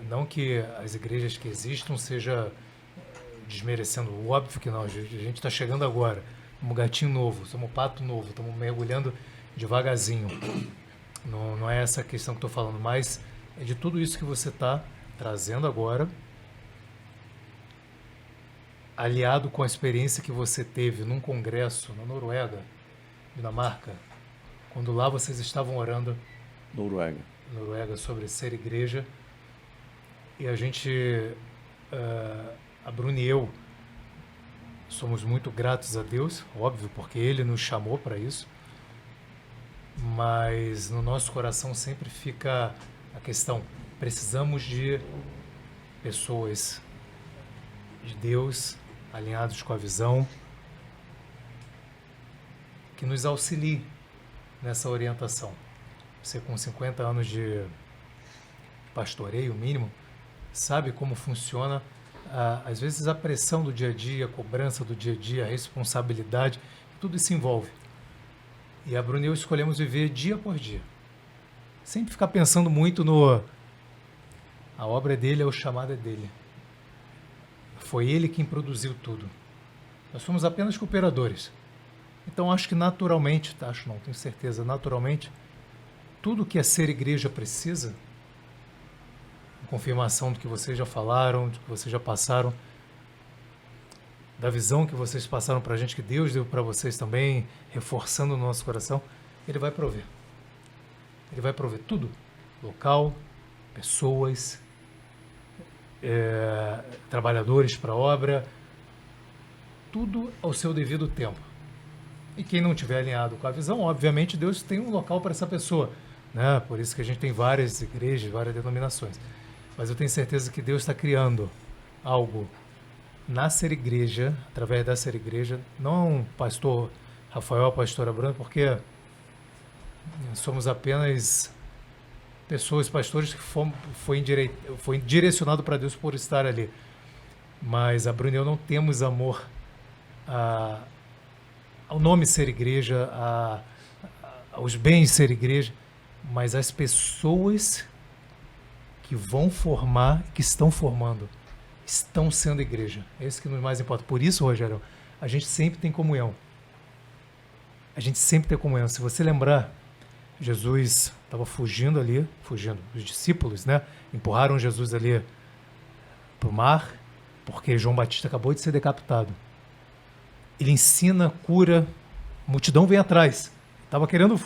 Não que as igrejas que existam seja desmerecendo, óbvio que não, a gente está chegando agora, somos um gatinho novo, somos um pato novo, estamos mergulhando devagarzinho. Não é essa a questão que estou falando, mas é de tudo isso que você está trazendo agora, aliado com a experiência que você teve num congresso na Noruega, Dinamarca, quando lá vocês estavam orando Noruega sobre ser igreja, e a gente, a Bruna e eu, somos muito gratos a Deus, óbvio, porque Ele nos chamou para isso, mas no nosso coração sempre fica a questão, precisamos de pessoas de Deus, alinhados com a visão, que nos auxiliem nessa orientação. Você com 50 anos de pastoreio mínimo, sabe como funciona, às vezes a pressão do dia a dia, a cobrança do dia a dia, a responsabilidade, tudo isso envolve. E a Bruna e eu escolhemos viver dia por dia. Sempre ficar pensando muito a obra é dele, o chamado é dele. Foi ele quem produziu tudo. Nós somos apenas cooperadores. Então acho que naturalmente, tenho certeza, naturalmente, tudo que a ser igreja precisa, confirmação do que vocês já falaram, do que vocês já passaram, da visão que vocês passaram para a gente, que Deus deu para vocês também, reforçando no nosso coração, Ele vai prover. Ele vai prover tudo. Local, pessoas, trabalhadores para a obra, tudo ao seu devido tempo. E quem não estiver alinhado com a visão, obviamente Deus tem um local para essa pessoa, né? Por isso que a gente tem várias igrejas, várias denominações. Mas eu tenho certeza que Deus está criando algo na Ser Igreja, através da Ser Igreja, não pastor Rafael, pastora Bruna, porque somos apenas pessoas, pastores que foi direcionado para Deus por estar ali. Mas a Bruna e eu não temos amor ao nome Ser Igreja, aos bens Ser Igreja, mas às pessoas que vão formar, que estão formando, estão sendo igreja. É isso que nos mais importa. Por isso, Rogério, a gente sempre tem comunhão. A gente sempre tem comunhão. Se você lembrar, Jesus estava fugindo. Os discípulos, né? Empurraram Jesus ali para o mar, porque João Batista acabou de ser decapitado. Ele ensina, cura, a multidão vem atrás. Estava querendo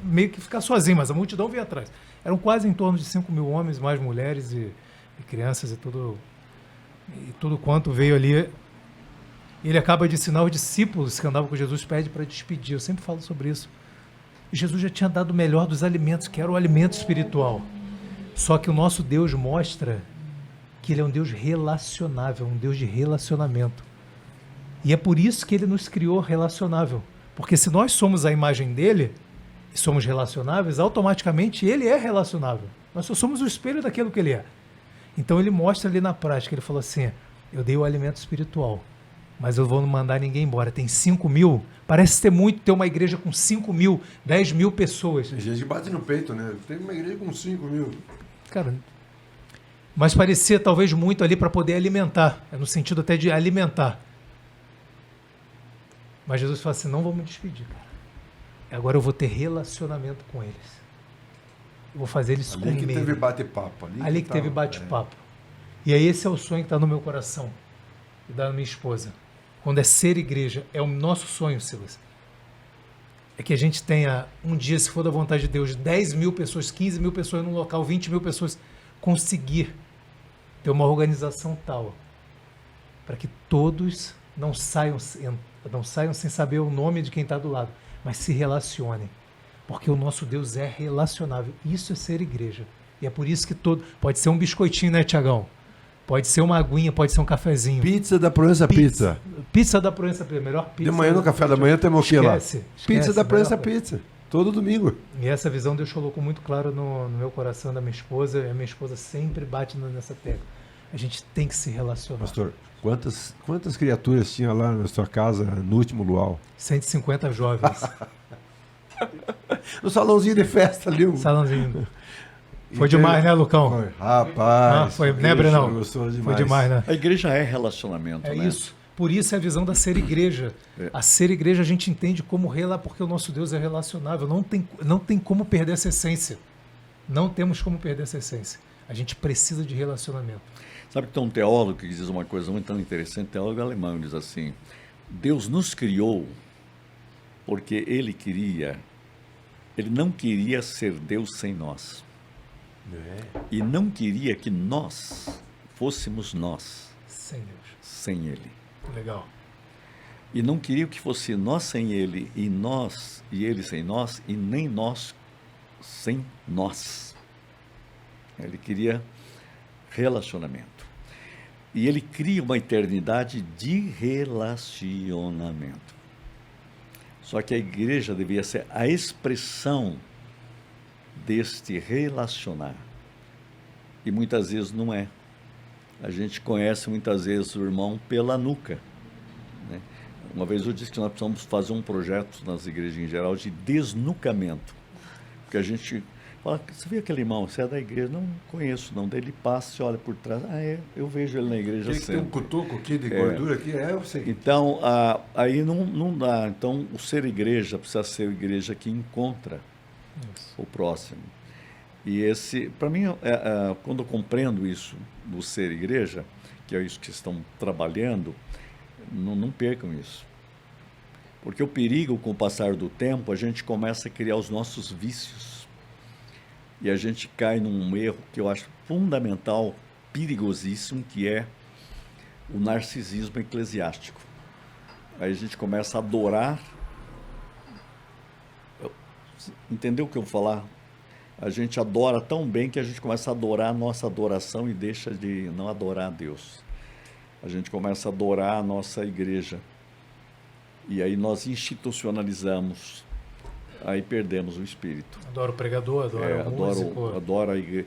meio que ficar sozinho, mas a multidão veio atrás. Eram quase em torno de 5.000 homens, mais mulheres e crianças e tudo quanto veio ali. Ele acaba de ensinar os discípulos que andavam com Jesus, pede para despedir. Eu sempre falo sobre isso. E Jesus já tinha dado o melhor dos alimentos, que era o alimento espiritual. Só que o nosso Deus mostra que Ele é um Deus relacionável, um Deus de relacionamento. E é por isso que Ele nos criou relacionável. Porque se nós somos a imagem dEle e somos relacionáveis, automaticamente Ele é relacionável. Nós só somos o espelho daquilo que Ele é. Então Ele mostra ali na prática, Ele falou assim, eu dei o alimento espiritual. mas eu vou não mandar ninguém embora. Tem 5 mil, parece ter muito ter uma igreja com 5 mil, 10 mil pessoas. Tem gente que bate no peito, né? Tem uma igreja com 5 mil. Cara, mas parecia talvez muito ali para poder alimentar, no sentido até de alimentar. Mas Jesus fala assim, não vou me despedir, cara. Agora eu vou ter relacionamento com eles. Eu vou fazer eles ali comerem. Ali que teve bate-papo. Ali que teve bate-papo. E aí esse é o sonho que está no meu coração e da minha esposa. Quando é ser igreja, é o nosso sonho, Silas. É que a gente tenha um dia, se for da vontade de Deus, 10 mil pessoas, 15 mil pessoas num local, 20 mil pessoas, conseguir ter uma organização tal para que todos não saiam sem saber o nome de quem está do lado, mas se relacionem. Porque o nosso Deus é relacionável. Isso é ser igreja. E é por isso que pode ser um biscoitinho, né, Tiagão? Pode ser uma aguinha, pode ser um cafezinho. Pizza da Proença Pizza. Pizza da Proença Pizza, melhor pizza. De manhã no café da manhã temos o que lá? Pizza da Proença melhor... Pizza. Todo domingo. E essa visão Deus colocou muito claro no meu coração da minha esposa. E a minha esposa sempre bate nessa tecla. A gente tem que se relacionar. Pastor, quantas criaturas tinha lá na sua casa no último luau? 150 jovens. No salãozinho de festa ali. Salãozinho. Foi demais, né, Lucão? Foi. Rapaz. Foi, né, Brenão? Demais. Foi demais, né? A igreja é relacionamento, né? É isso. Por isso é a visão da ser igreja. A ser igreja a gente entende como porque o nosso Deus é relacionável. Não tem como perder essa essência. Não temos como perder essa essência. A gente precisa de relacionamento. Sabe que tem um teólogo que diz uma coisa muito interessante, teólogo alemão, diz assim, Deus nos criou porque Ele não queria ser Deus sem nós. E não queria que nós fôssemos nós. Sem Deus. Sem Ele. Legal. E não queria que fosse nós sem Ele, e nós, e Ele sem nós, e nem nós sem nós. Ele queria relacionamento. E Ele cria uma eternidade de relacionamento. Só que a igreja devia ser a expressão deste relacionar. E muitas vezes não é. A gente conhece muitas vezes o irmão pela nuca. Né? Uma vez eu disse que nós precisamos fazer um projeto nas igrejas em geral de desnucamento. Porque a gente fala, você viu aquele irmão, você é da igreja? Não conheço não. Daí ele passa, você olha por trás, eu vejo ele na igreja sempre. Tem um cutuco aqui de gordura aqui, eu sei. Então, aí não dá. Então, o ser igreja precisa ser igreja que encontra o próximo. E para mim, quando eu compreendo isso do ser igreja, que é isso que estão trabalhando, não percam isso. Porque o perigo, com o passar do tempo, a gente começa a criar os nossos vícios. E a gente cai num erro que eu acho fundamental, perigosíssimo, que é o narcisismo eclesiástico. Aí a gente começa a adorar. Entendeu o que eu vou falar? A gente adora tão bem que a gente começa a adorar a nossa adoração e deixa de não adorar a Deus. A gente começa a adorar a nossa igreja. E aí nós institucionalizamos. Aí perdemos o espírito. Adoro o pregador, adoro o músico. Adoro a igreja.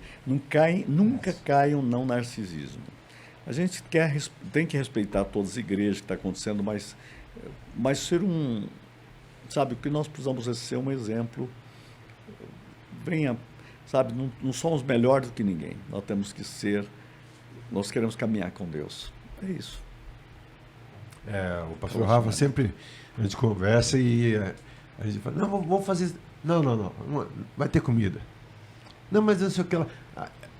Nunca caiam no narcisismo. A gente tem que respeitar todas as igrejas que está acontecendo, mas ser sabe, o que nós precisamos é ser um exemplo. Venha, sabe, não somos melhores do que ninguém. Nós queremos caminhar com Deus. É isso. O pastor Rafa sempre, a gente conversa e a gente fala, não, vamos fazer, não, vai ter comida. Não, mas não sei o que,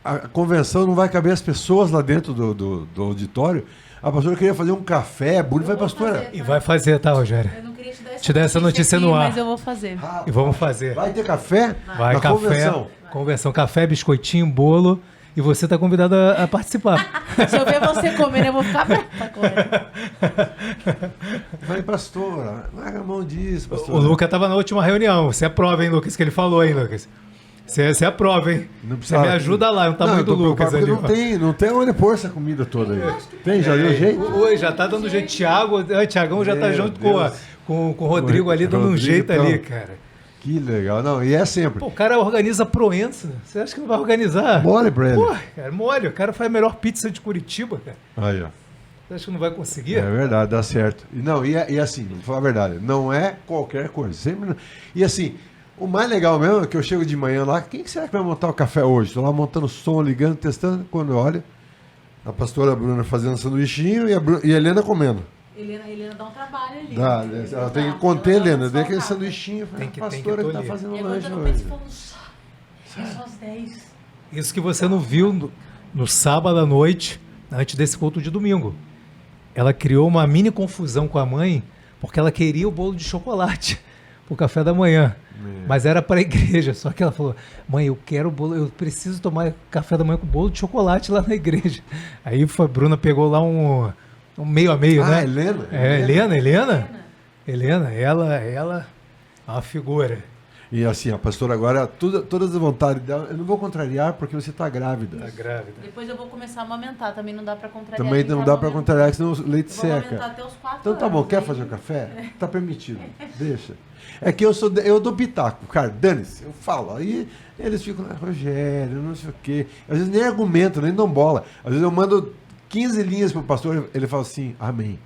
a convenção não vai caber as pessoas lá dentro do auditório. A pastora queria fazer um café, vai, pastora. E vai fazer, tá, Rogério? Eu não queria te dar essa notícia aqui, no ar. Mas eu vou fazer. E vamos fazer. Vai ter café? Vai, café, convenção, café, biscoitinho, bolo. E você está convidado a participar. Se eu ver você comendo, eu vou ficar perto pra comer. Falei, pastora, larga a mão disso, pastora. O Lucas estava na última reunião. Você aprova, hein, Lucas, que ele falou, hein, Lucas? Você aprova, hein? Você me ajuda lá, é um tamanho do Lucas ali. Não tem onde pôr essa comida toda aí. Tem, já deu jeito? Oi, já tá dando jeito. Tiagão já tá junto com o Rodrigo ali, dando um jeito ali, cara. Que legal. Não, e é sempre. Pô, o cara organiza Proença. Você acha que não vai organizar? Mole pra ele. Pô, cara, mole. O cara faz a melhor pizza de Curitiba, cara. Aí, ó. Você acha que não vai conseguir? É verdade, dá certo. E assim, vou falar a verdade, não é qualquer coisa. Sempre. E assim, o mais legal mesmo é que eu chego de manhã lá, quem que será que vai montar o café hoje? Estou lá montando som, ligando, testando. Quando eu olho, a pastora Bruna fazendo sanduichinho e a Helena comendo. Helena dá um trabalho ali. Ela tem que conter, Helena. Dê aquele sanduichinho. Tem que pastora que tá tolir. fazendo E agora lanche eu tô hoje. pensando, é só às 10. Isso que você não viu no sábado à noite, antes desse culto de domingo. Ela criou uma mini confusão com a mãe, porque ela queria o bolo de chocolate pro café da manhã. Mas era para a igreja, só que ela falou: mãe, eu quero o bolo, eu preciso tomar café da manhã com bolo de chocolate lá na igreja. Aí a Bruna pegou lá um meio a meio, né? Helena? Helena, ela é uma figura. E assim, a pastora agora, todas as vontades dela, eu não vou contrariar porque você está grávida. Tá grávida. Depois eu vou começar a amamentar, também não dá pra contrariar. Também quem não tá dá para amamentando. contrariar, senão o leite Eu vou amamentar seca. até os 4 Então tá bom, anos, quer aí. fazer um café? Tá permitido, deixa. É que eu dou pitaco, cara, dane-se, eu falo. Aí eles ficam, Rogério, não sei o quê. Às vezes nem argumento, nem dão bola. Às vezes eu mando 15 linhas pro pastor, ele fala assim, amém.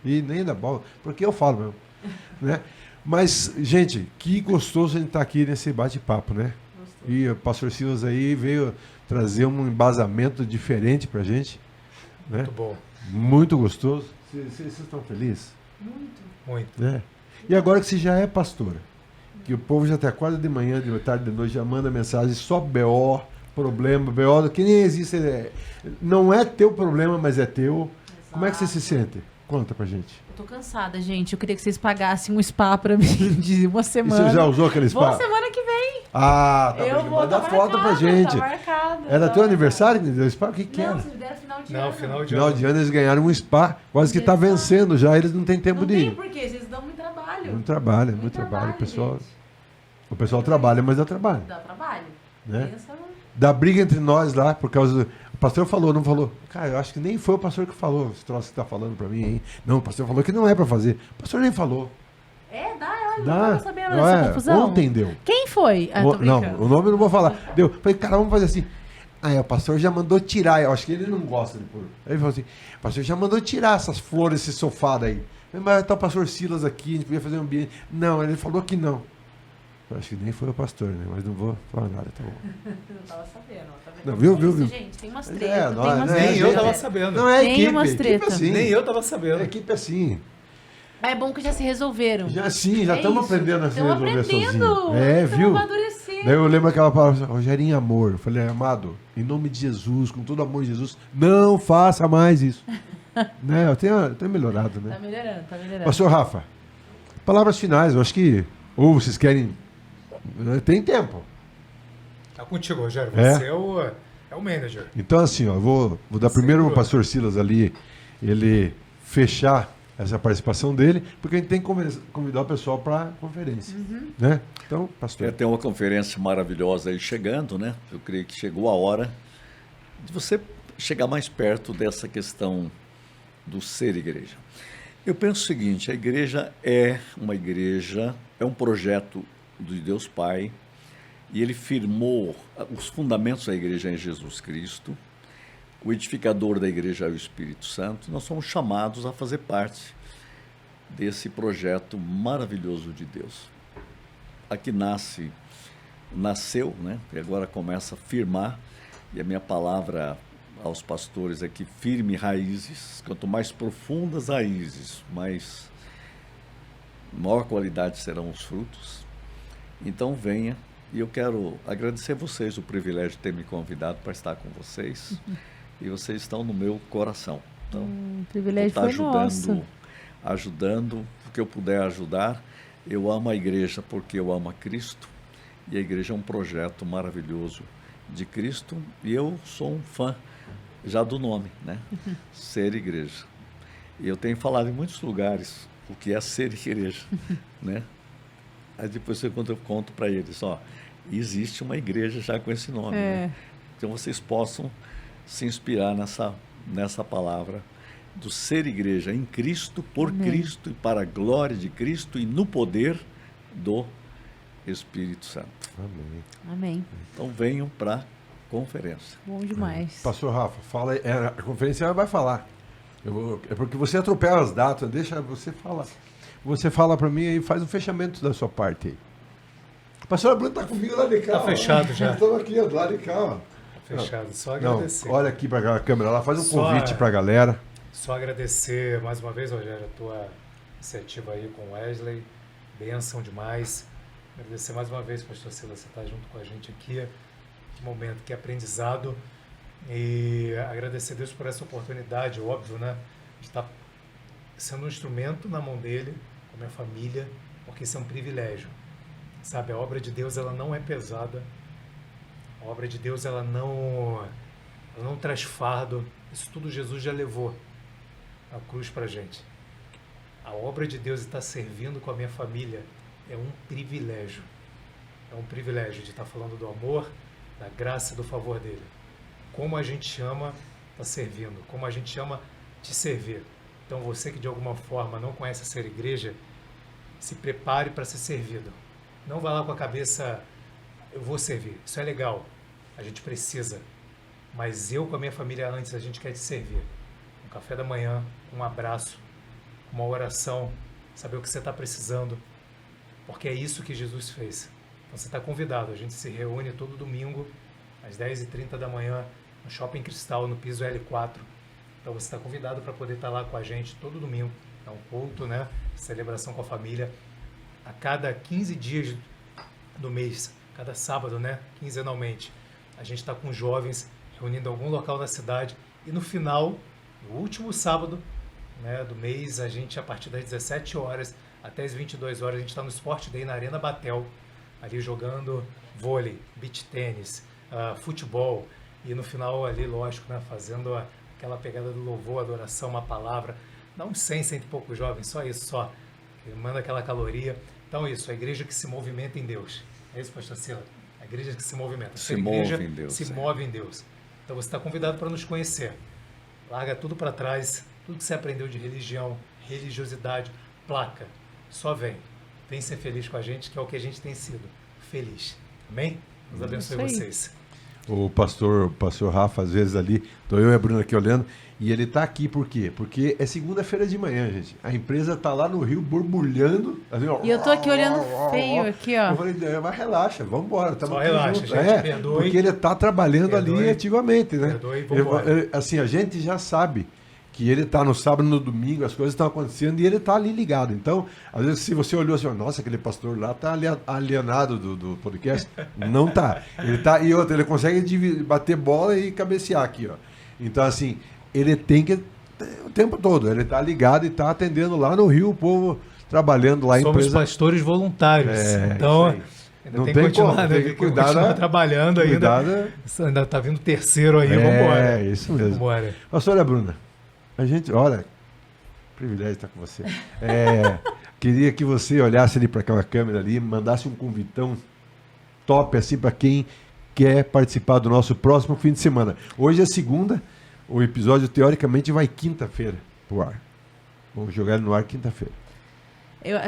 E nem dá bola, porque eu falo mesmo, né? Mas, gente, que gostoso a gente estar aqui nesse bate-papo, né? Gostoso. E o pastor Silas aí veio trazer um embasamento diferente pra gente, né? Muito bom. Muito gostoso. Vocês estão felizes? Muito. Né? E agora que você já é pastora, que o povo já até acorda de manhã, de tarde, de noite, já manda mensagem, só BO, problema, BO, que nem existe. Não é teu problema, mas é teu. Exato. Como é que você se sente? Conta pra gente. Eu tô cansada, gente. Eu queria que vocês pagassem um spa pra mim de uma semana. E você já usou aquele spa? Vou semana que vem. Ah, tá Eu bom. vou, Manda tá foto pra marcado, gente. Tá marcado. Era teu aniversário que deu spa? O que Não, era? vocês me deram final de Não, ano. Final de ano eles ganharam um spa, quase que tá vencendo já, eles não têm tempo Não de tem ir. porquê, vocês dão muito trabalho. Muito trabalho. O pessoal trabalha, mas dá trabalho. Dá trabalho. Né? Pensa no... Dá briga entre nós lá, por causa do... O pastor falou, não falou. Cara, eu acho que nem foi o pastor que falou esse troço que tá falando pra mim, hein? Não, o pastor falou que não é pra fazer. O pastor nem falou. Eu Dá. não tava sabendo dessa confusão. Ontem deu. Quem foi? Ah, tô Não, brincando. o nome eu não vou falar. Deu. Falei, cara, vamos fazer assim. Aí o pastor já mandou tirar. Eu acho que ele não gosta de pôr. Aí ele falou assim: o pastor já mandou tirar essas flores, esse sofá daí. Mas tá o pastor Silas aqui, a gente podia fazer um ambiente. Não, ele falou que não. Eu acho que nem foi o pastor, né? Mas não vou falar nada, tá bom. Não tava sabendo. Tá vendo? Não, viu? Isso, gente, tem umas tretas. Tem umas Nem eu tretas. tava sabendo. Não é Tem equipe, umas equipe tretas. assim. Nem eu tava sabendo. Equipe assim. É bom que já se resolveram. Já estamos aprendendo a se Estamos resolver aprendendo. sozinho. É, viu? Amadurecendo. Daí eu lembro aquela palavra, Rogerinho, amor. Eu falei, amado, em nome de Jesus, com todo amor de Jesus, não faça mais isso. Né? Eu tenho melhorado, né? Tá melhorando. Pastor Rafa, palavras finais, eu acho que, ou vocês querem, tem tempo. Tá contigo, Rogério. É? Você é o manager. Então assim, ó, vou dar primeiro ao pastor Silas ali, ele fechar essa participação dele, porque a gente tem que convidar o pessoal para a conferência, né? Então, pastor. Tem uma conferência maravilhosa aí chegando, né? Eu creio que chegou a hora de você chegar mais perto dessa questão do ser igreja. Eu penso o seguinte, a igreja é um projeto de Deus Pai, e ele firmou os fundamentos da igreja em Jesus Cristo. O edificador da igreja é o Espírito Santo. Nós somos chamados a fazer parte desse projeto maravilhoso de Deus. Aqui nasceu, né? E agora começa a firmar, e a minha palavra aos pastores é que firme raízes. Quanto mais profundas raízes, maior qualidade serão os frutos. Então venha, e eu quero agradecer a vocês o privilégio de ter me convidado para estar com vocês. E vocês estão no meu coração. Então, o privilégio tá foi nosso. Ajudando o que eu puder ajudar. Eu amo a igreja porque eu amo a Cristo. E a igreja é um projeto maravilhoso de Cristo. E eu sou um fã já do nome, né? Ser igreja. E eu tenho falado em muitos lugares o que é ser igreja, né? Aí depois eu conto para eles, ó, existe uma igreja já com esse nome, né? Então vocês possam se inspirar nessa palavra do ser igreja em Cristo, por Amém. Cristo e para a glória de Cristo e no poder do Espírito Santo. Amém. Então venham para a conferência. Bom demais. Pastor Rafa, fala aí, a conferência ela vai falar. É porque você atropela as datas, deixa você falar. Você fala para mim e faz o fechamento da sua parte aí. A pastora Bruna está comigo lá de cá. Está fechado já. Estamos aqui, do lado de cá. Ó. Fechado, só agradecer. Não, olha aqui para a câmera lá, faz um convite para a galera. Só agradecer mais uma vez, Rogério, a tua iniciativa aí com o Wesley. Bênção demais. Agradecer mais uma vez, pastor Silas, você está junto com a gente aqui. Que momento, que aprendizado. E agradecer a Deus por essa oportunidade, óbvio, né? De estar sendo um instrumento na mão dele, com a minha família, porque isso é um privilégio. Sabe, a obra de Deus, ela não é pesada. A obra de Deus, ela não traz fardo. Isso tudo Jesus já levou a cruz pra gente. A obra de Deus está servindo com a minha família. É um privilégio. É um privilégio de estar falando do amor, da graça e do favor dele. Como a gente ama está servindo. Como a gente ama te servir. Então você que de alguma forma não conhece a Ser Igreja, se prepare para ser servido. Não vá lá com a cabeça, eu vou servir. Isso é legal. A gente precisa. Mas eu com a minha família antes, a gente quer te servir. Um café da manhã, um abraço, uma oração, saber o que você está precisando. Porque é isso que Jesus fez. Então você está convidado. A gente se reúne todo domingo, às 10h30 da manhã, no Shopping Cristal, no piso L4. Então você está convidado para poder estar lá com a gente todo domingo. É um culto, né? Celebração com a família. A cada 15 dias do mês, cada sábado, né? Quinzenalmente, a gente está com jovens reunindo em algum local da cidade. E no final, no último sábado, né, do mês, a gente, a partir das 17 horas até as 22 horas, a gente está no Sport Day na Arena Batel, ali jogando vôlei, beach tênis, futebol. E no final ali, lógico, né, fazendo aquela pegada do louvor, adoração, uma palavra. Dá uns 100 e poucos jovens, só isso, só. Manda aquela caloria. Então isso, a igreja que se movimenta em Deus. É isso, pastor Sila? A igreja que se movimenta. Se move em Deus. Se move em Deus. Então você está convidado para nos conhecer. Larga tudo para trás, tudo que você aprendeu de religião, religiosidade, placa. Só vem. Vem ser feliz com a gente, que é o que a gente tem sido. Feliz. Amém? Deus abençoe vocês. O pastor Rafa, às vezes ali, estou eu e a Bruna aqui olhando, e ele está aqui por quê? Porque é segunda-feira de manhã, gente. A empresa está lá no Rio, borbulhando. Assim, ó, e eu tô aqui olhando feio, aqui, ó. Eu falei, mas relaxa, vamos embora. Só relaxa, gente, perdoe. Porque ele está trabalhando ali ativamente, né? Perdoe, vamos embora. Assim, a gente já sabe que ele está no sábado, no domingo, as coisas estão acontecendo e ele está ali ligado. Então, às vezes, se você olhou assim, nossa, aquele pastor lá está alienado do podcast, não está. Ele tá, e outra, ele consegue bater bola e cabecear aqui, ó. Então, assim, ele tem que, o tempo todo, ele está ligado e está atendendo lá no Rio, o povo trabalhando lá em empresa. Somos pastores voluntários, então... Ainda tem que continuar, tem que continuar trabalhando ainda. Ainda está vindo terceiro aí, vamos embora. É, isso mesmo. Vambora. Pastora Bruna, a gente, olha, privilégio estar com você. Queria que você olhasse ali para aquela câmera ali, mandasse um convitão top assim para quem quer participar do nosso próximo fim de semana. Hoje é segunda, o episódio teoricamente vai quinta-feira pro ar. Vamos jogar ele no ar quinta-feira.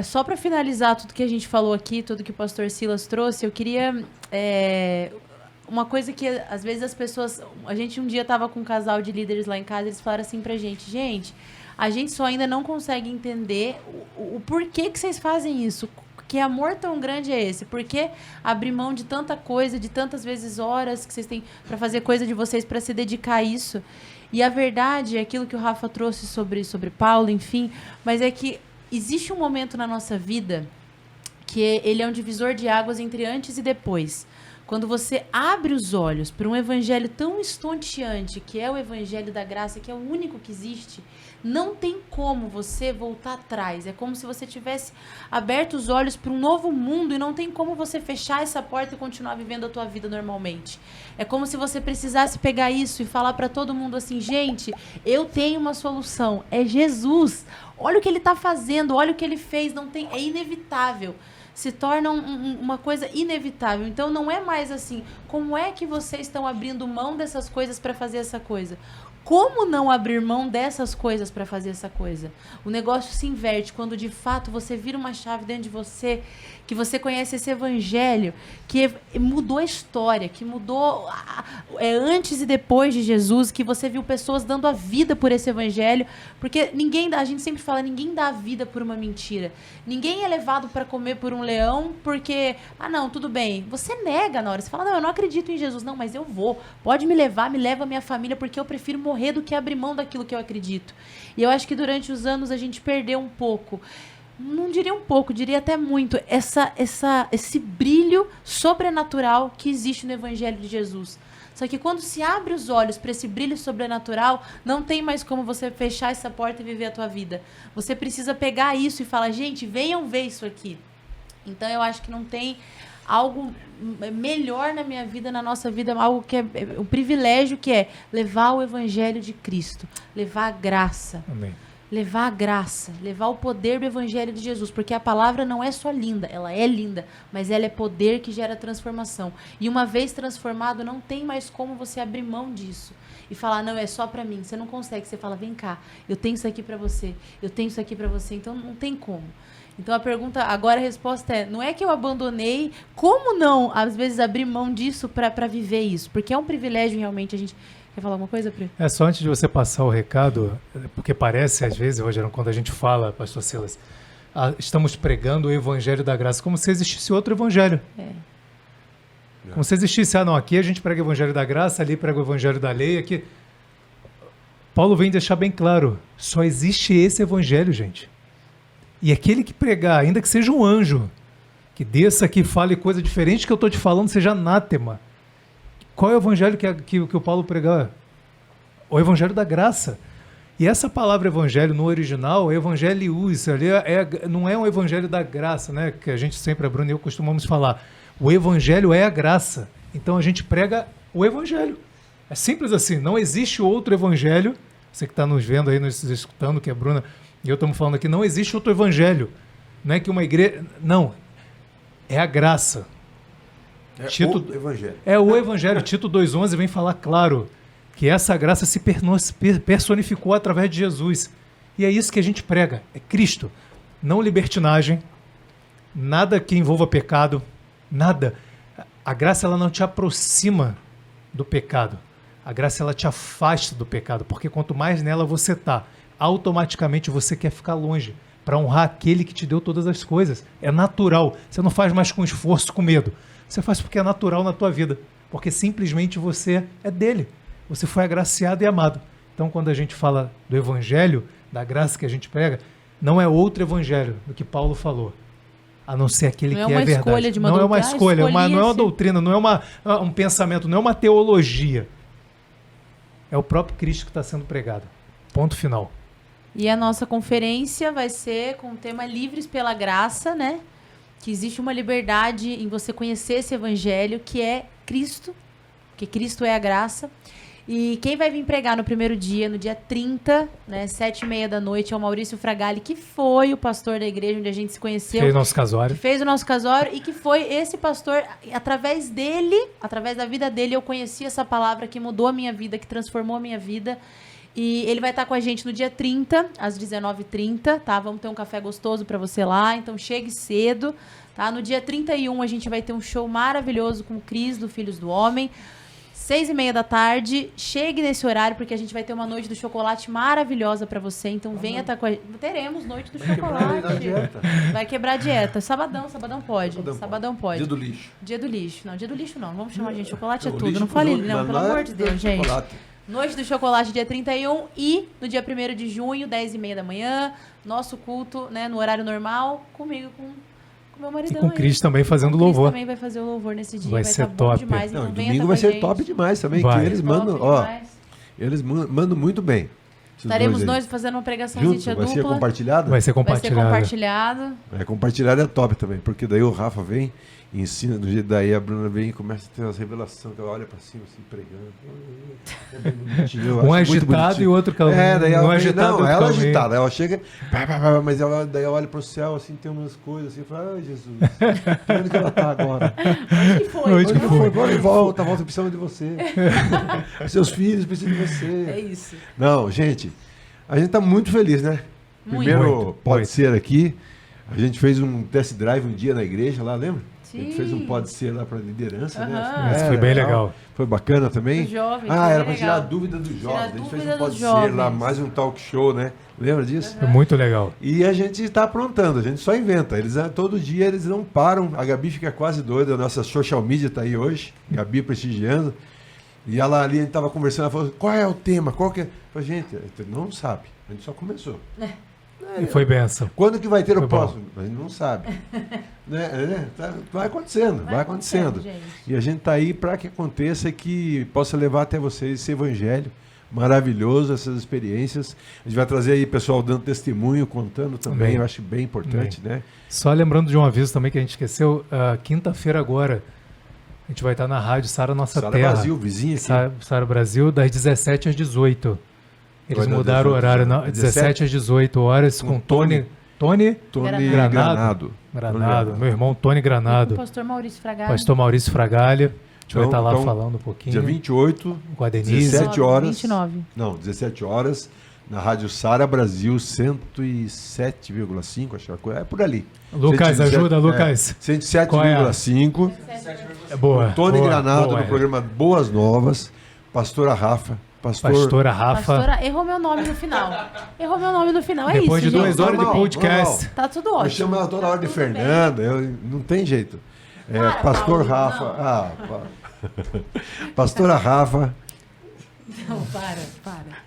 Só para finalizar tudo que a gente falou aqui, tudo que o pastor Silas trouxe, eu queria... uma coisa que às vezes as pessoas... A gente um dia estava com um casal de líderes lá em casa, eles falaram assim pra gente, a gente só ainda não consegue entender o porquê que vocês fazem isso. Que amor tão grande é esse? Por que abrir mão de tanta coisa, de tantas vezes horas que vocês têm para fazer coisa de vocês, para se dedicar a isso? E a verdade é aquilo que o Rafa trouxe sobre Paulo, enfim, mas é que existe um momento na nossa vida que ele é um divisor de águas entre antes e depois. Quando você abre os olhos para um evangelho tão estonteante, que é o evangelho da graça, que é o único que existe, não tem como você voltar atrás. É como se você tivesse aberto os olhos para um novo mundo e não tem como você fechar essa porta e continuar vivendo a tua vida normalmente. É como se você precisasse pegar isso e falar para todo mundo assim, gente, eu tenho uma solução, é Jesus. Olha o que ele está fazendo, olha o que ele fez, é inevitável. Se torna uma coisa inevitável. Então, não é mais assim, como é que vocês estão abrindo mão dessas coisas para fazer essa coisa? Como não abrir mão dessas coisas para fazer essa coisa? O negócio se inverte quando de fato você vira uma chave dentro de você, que você conhece esse evangelho, que mudou a história, que mudou antes e depois de Jesus, que você viu pessoas dando a vida por esse evangelho, porque a gente sempre fala, ninguém dá a vida por uma mentira. Ninguém é levado para comer por um leão porque, não, tudo bem. Você nega na hora, você fala, não, eu não acredito em Jesus, não, mas eu vou. Pode me levar, me leva a minha família, porque eu prefiro morrer do que abrir mão daquilo que eu acredito. E eu acho que durante os anos a gente perdeu um pouco, não diria um pouco, diria até muito, esse brilho sobrenatural que existe no Evangelho de Jesus. Só que quando se abre os olhos para esse brilho sobrenatural, não tem mais como você fechar essa porta e viver a tua vida. Você precisa pegar isso e falar, gente, venham ver isso aqui. Então eu acho que não tem algo melhor na minha vida, na nossa vida, algo que é um privilégio, que é levar o Evangelho de Cristo, levar a graça. Amém. Levar a graça, levar o poder do Evangelho de Jesus, porque a palavra não é só linda, ela é linda, mas ela é poder que gera transformação. E uma vez transformado, não tem mais como você abrir mão disso e falar, não, é só pra mim. Você não consegue, você fala, vem cá, eu tenho isso aqui pra você, eu tenho isso aqui pra você, então não tem como. Então a pergunta, agora a resposta é, não é que eu abandonei, como não, às vezes, abrir mão disso pra viver isso? Porque é um privilégio realmente a gente... Quer falar alguma coisa, Pri? Só antes de você passar o recado, porque parece, às vezes, Rogério, quando a gente fala, pastor Silas, estamos pregando o evangelho da graça, como se existisse outro evangelho. Como se existisse, não, aqui a gente prega o evangelho da graça, ali prega o evangelho da lei, aqui... Paulo vem deixar bem claro, só existe esse evangelho, gente. E aquele que pregar, ainda que seja um anjo, que desça aqui e fale coisa diferente que eu estou te falando, seja anátema. Qual é o evangelho que o Paulo pregava? O evangelho da graça. E essa palavra evangelho no original é evangelius, não é um evangelho da graça, né? Que a gente sempre, a Bruna e eu costumamos falar. O evangelho é a graça. Então a gente prega o evangelho. É simples assim, não existe outro evangelho. Você que está nos vendo aí, nos escutando, que a Bruna e eu estamos falando aqui, não existe outro evangelho. Não é que uma igreja... Não, é a graça. O evangelho. É o evangelho. Tito 2,11 vem falar claro que essa graça se personificou através de Jesus. E é isso que a gente prega. É Cristo. Não libertinagem, nada que envolva pecado, nada. A graça ela não te aproxima do pecado. A graça ela te afasta do pecado, porque quanto mais nela você está, automaticamente você quer ficar longe, para honrar aquele que te deu todas as coisas. É natural. Você não faz mais com esforço, com medo. Você faz porque é natural na tua vida, porque simplesmente você é dele. Você foi agraciado e amado. Então, quando a gente fala do evangelho, da graça que a gente prega, não é outro evangelho do que Paulo falou, a não ser aquele que é verdade. Não é uma escolha de uma doutrina. Não é uma escolha, não é uma doutrina, não é um pensamento, não é uma teologia. É o próprio Cristo que está sendo pregado. Ponto final. E a nossa conferência vai ser com o tema Livres pela Graça, né? Que existe uma liberdade em você conhecer esse evangelho, que é Cristo, porque Cristo é a graça. E quem vai vir pregar no primeiro dia, no dia 30, né, 7h30 da noite, é o Maurício Fragali, que foi o pastor da igreja onde a gente se conheceu. Fez nosso casório. Fez o nosso casório e que foi esse pastor, através dele, através da vida dele, eu conheci essa palavra que mudou a minha vida, que transformou a minha vida. E ele vai estar com a gente no dia 30, às 19h30, tá? Vamos ter um café gostoso para você lá, então chegue cedo, tá? No dia 31 a gente vai ter um show maravilhoso com o Cris, do Filhos do Homem, 6h30 da tarde. Chegue nesse horário, porque a gente vai ter uma noite do chocolate maravilhosa para você, então venha estar com a gente. Teremos noite do chocolate. Vai quebrar a dieta. Sabadão pode. Sabadão pode. Dia do lixo. Dia do lixo. Não, dia do lixo não vamos chamar, gente. Chocolate é tudo. Não fale, não, pelo amor de Deus, gente. Chocolate. Noite do chocolate, dia 31, e no dia 1º de junho, 10h30 da manhã, nosso culto, né, no horário normal, comigo, com meu maridão. E com o Cris também fazendo louvor. O Cris também vai fazer o louvor nesse dia, vai ser top. Bom demais. Não, então domingo vai ser top demais também, vai. que eles mandam, eles mandam muito bem. Estaremos nós fazendo uma pregaçãozinha dupla. Vai ser compartilhado? Vai ser compartilhado. Compartilhado é top também, porque daí o Rafa vem e ensina do jeito, daí a Bruna vem e começa a ter umas revelações, que ela olha pra cima assim, pregando. Um agitado e o outro calmo. Daí ela agitado, ela agitada, ela chega, mas daí ela olha pro céu assim, tem umas coisas assim, fala, ai Jesus, onde que ela tá agora? Onde que foi? Agora volta, precisamos de você. Seus filhos precisam de você. É isso. Não, gente, a gente tá muito feliz, né? Primeiro, pode ser aqui. A gente fez um test drive um dia na igreja lá, lembra? Sim. A gente fez um pode ser lá para liderança, né? Isso foi bem legal. Foi bacana também. Dos jovens, era para tirar a dúvida dos jovens. A gente fez um pode ser lá, mais um talk show, né? Lembra disso? Foi muito legal. E a gente está aprontando, a gente só inventa. Todo dia eles não param. A Gabi fica quase doida, a nossa social media está aí hoje, Gabi prestigiando. E ela ali, a gente estava conversando, ela falou, qual é o tema? Qual que é? Eu falei, gente, não sabe, a gente só começou. E foi benção. Quando que vai ter o próximo? A gente não sabe. Vai acontecendo, vai acontecendo. E a gente está aí para que aconteça e que possa levar até vocês esse evangelho maravilhoso, essas experiências. A gente vai trazer aí pessoal dando testemunho, contando também, eu acho bem importante, né? Só lembrando de um aviso também que a gente esqueceu, quinta-feira agora, a gente vai estar na rádio Sara Nossa Terra. Sara Brasil, vizinha aqui. Sara Brasil, das 17 às 18. Eles mudaram o horário, 17 às 18 horas, com Tony Granado. Meu irmão Tony Granado. Pastor Maurício Fragalha. Pastor Maurício Fragalha. A gente vai estar lá falando um pouquinho. Dia 28, com a Denise. 17 horas. 29. Não, 17 horas, na Rádio Sara Brasil 107,5, acho que é por ali. Lucas, 107, ajuda, Lucas. 107,5. É boa. Tony Granado, no programa Boas Novas. Pastora Rafa. Pastora Rafa. Pastora, errou meu nome no final. É depois isso, de 2 horas de podcast. Tá tudo ótimo. Eu chamo ela toda hora de Fernanda, não tem jeito. Pastor Paulo, Rafa. Pastora Rafa. Não, para.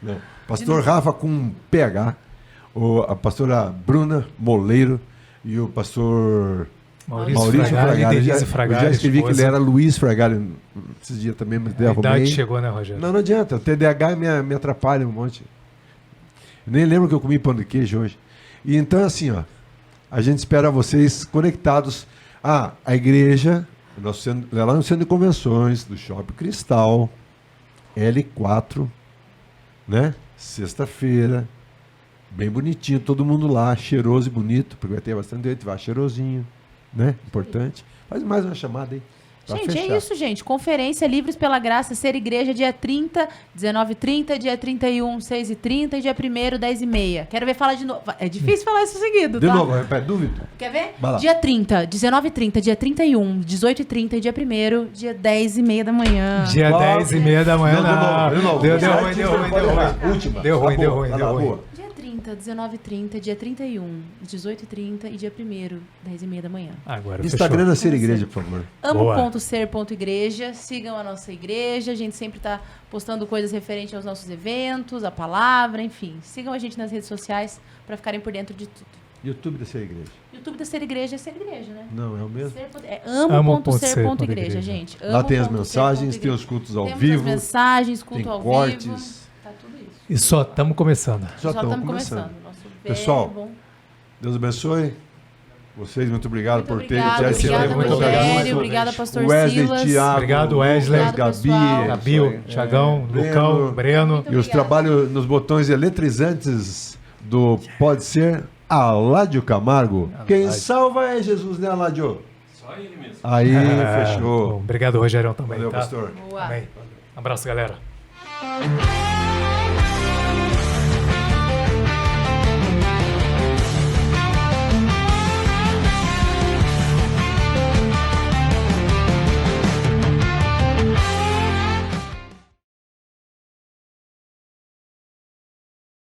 Não. Pastor Rafa com PH. A pastora Bruna Moleiro e o pastor Maurício Fragalha. Eu já escrevi esposa. Que ele era Luiz Fragalha esses dias também, mas a idade chegou, né, Rogério? Não adianta, o TDAH me atrapalha um monte. Eu nem lembro que eu comi pão de queijo hoje. E então, assim, a gente espera vocês conectados à igreja, lá no Centro de Convenções, do Shopping Cristal, L4, né? Sexta-feira, bem bonitinho, todo mundo lá, cheiroso e bonito, porque vai ter bastante gente, vai cheirosinho, né? Importante. Faz mais uma chamada aí. Gente, é isso, gente. Conferência Livres pela Graça, Ser Igreja, dia 30, 19h30, dia 31, 6h30 e dia 1º, 10h30. Quero ver falar de novo. É difícil falar isso seguido, tá? De novo, repete, dúvida. Quer ver? Dia 30, 19h30, dia 31, 18h30 e dia 1º, dia 10h30 da manhã. Dia 10h30 da manhã, não. Deu ruim. Dia 30, 19h30, dia 31, 18h30 e dia 1º, 10h30 da manhã. Agora, Instagram da Ser Igreja, por favor. amo.ser.igreja. Sigam a nossa igreja. A gente sempre está postando coisas referentes aos nossos eventos, a palavra, enfim. Sigam a gente nas redes sociais para ficarem por dentro de tudo. YouTube da Ser Igreja. YouTube da Ser Igreja é Ser Igreja, né? Não, é o mesmo? amo.ser.igreja, gente. Lá tem as mensagens, tem os cultos ao vivo. Tem as mensagens, culto ao cortes. Vivo. Tá tudo isso. E só estamos começando. Só estamos começando. Pessoal, Deus abençoe. Vocês, muito obrigado por terem esse tempo. Muito obrigado. Obrigada, pastor Wesley, Silas. Thiago, obrigado, Wesley. Gabi, Thiagão, Lucão, Breno. E os trabalhos nos botões eletrizantes do Pode Ser, Aládio Camargo. Quem salva é Jesus, né, Aládio? Só ele mesmo. Aí, fechou. Bom, obrigado, Rogério, também. Valeu, tá? pastor. Boa. Amém. Abraço, galera.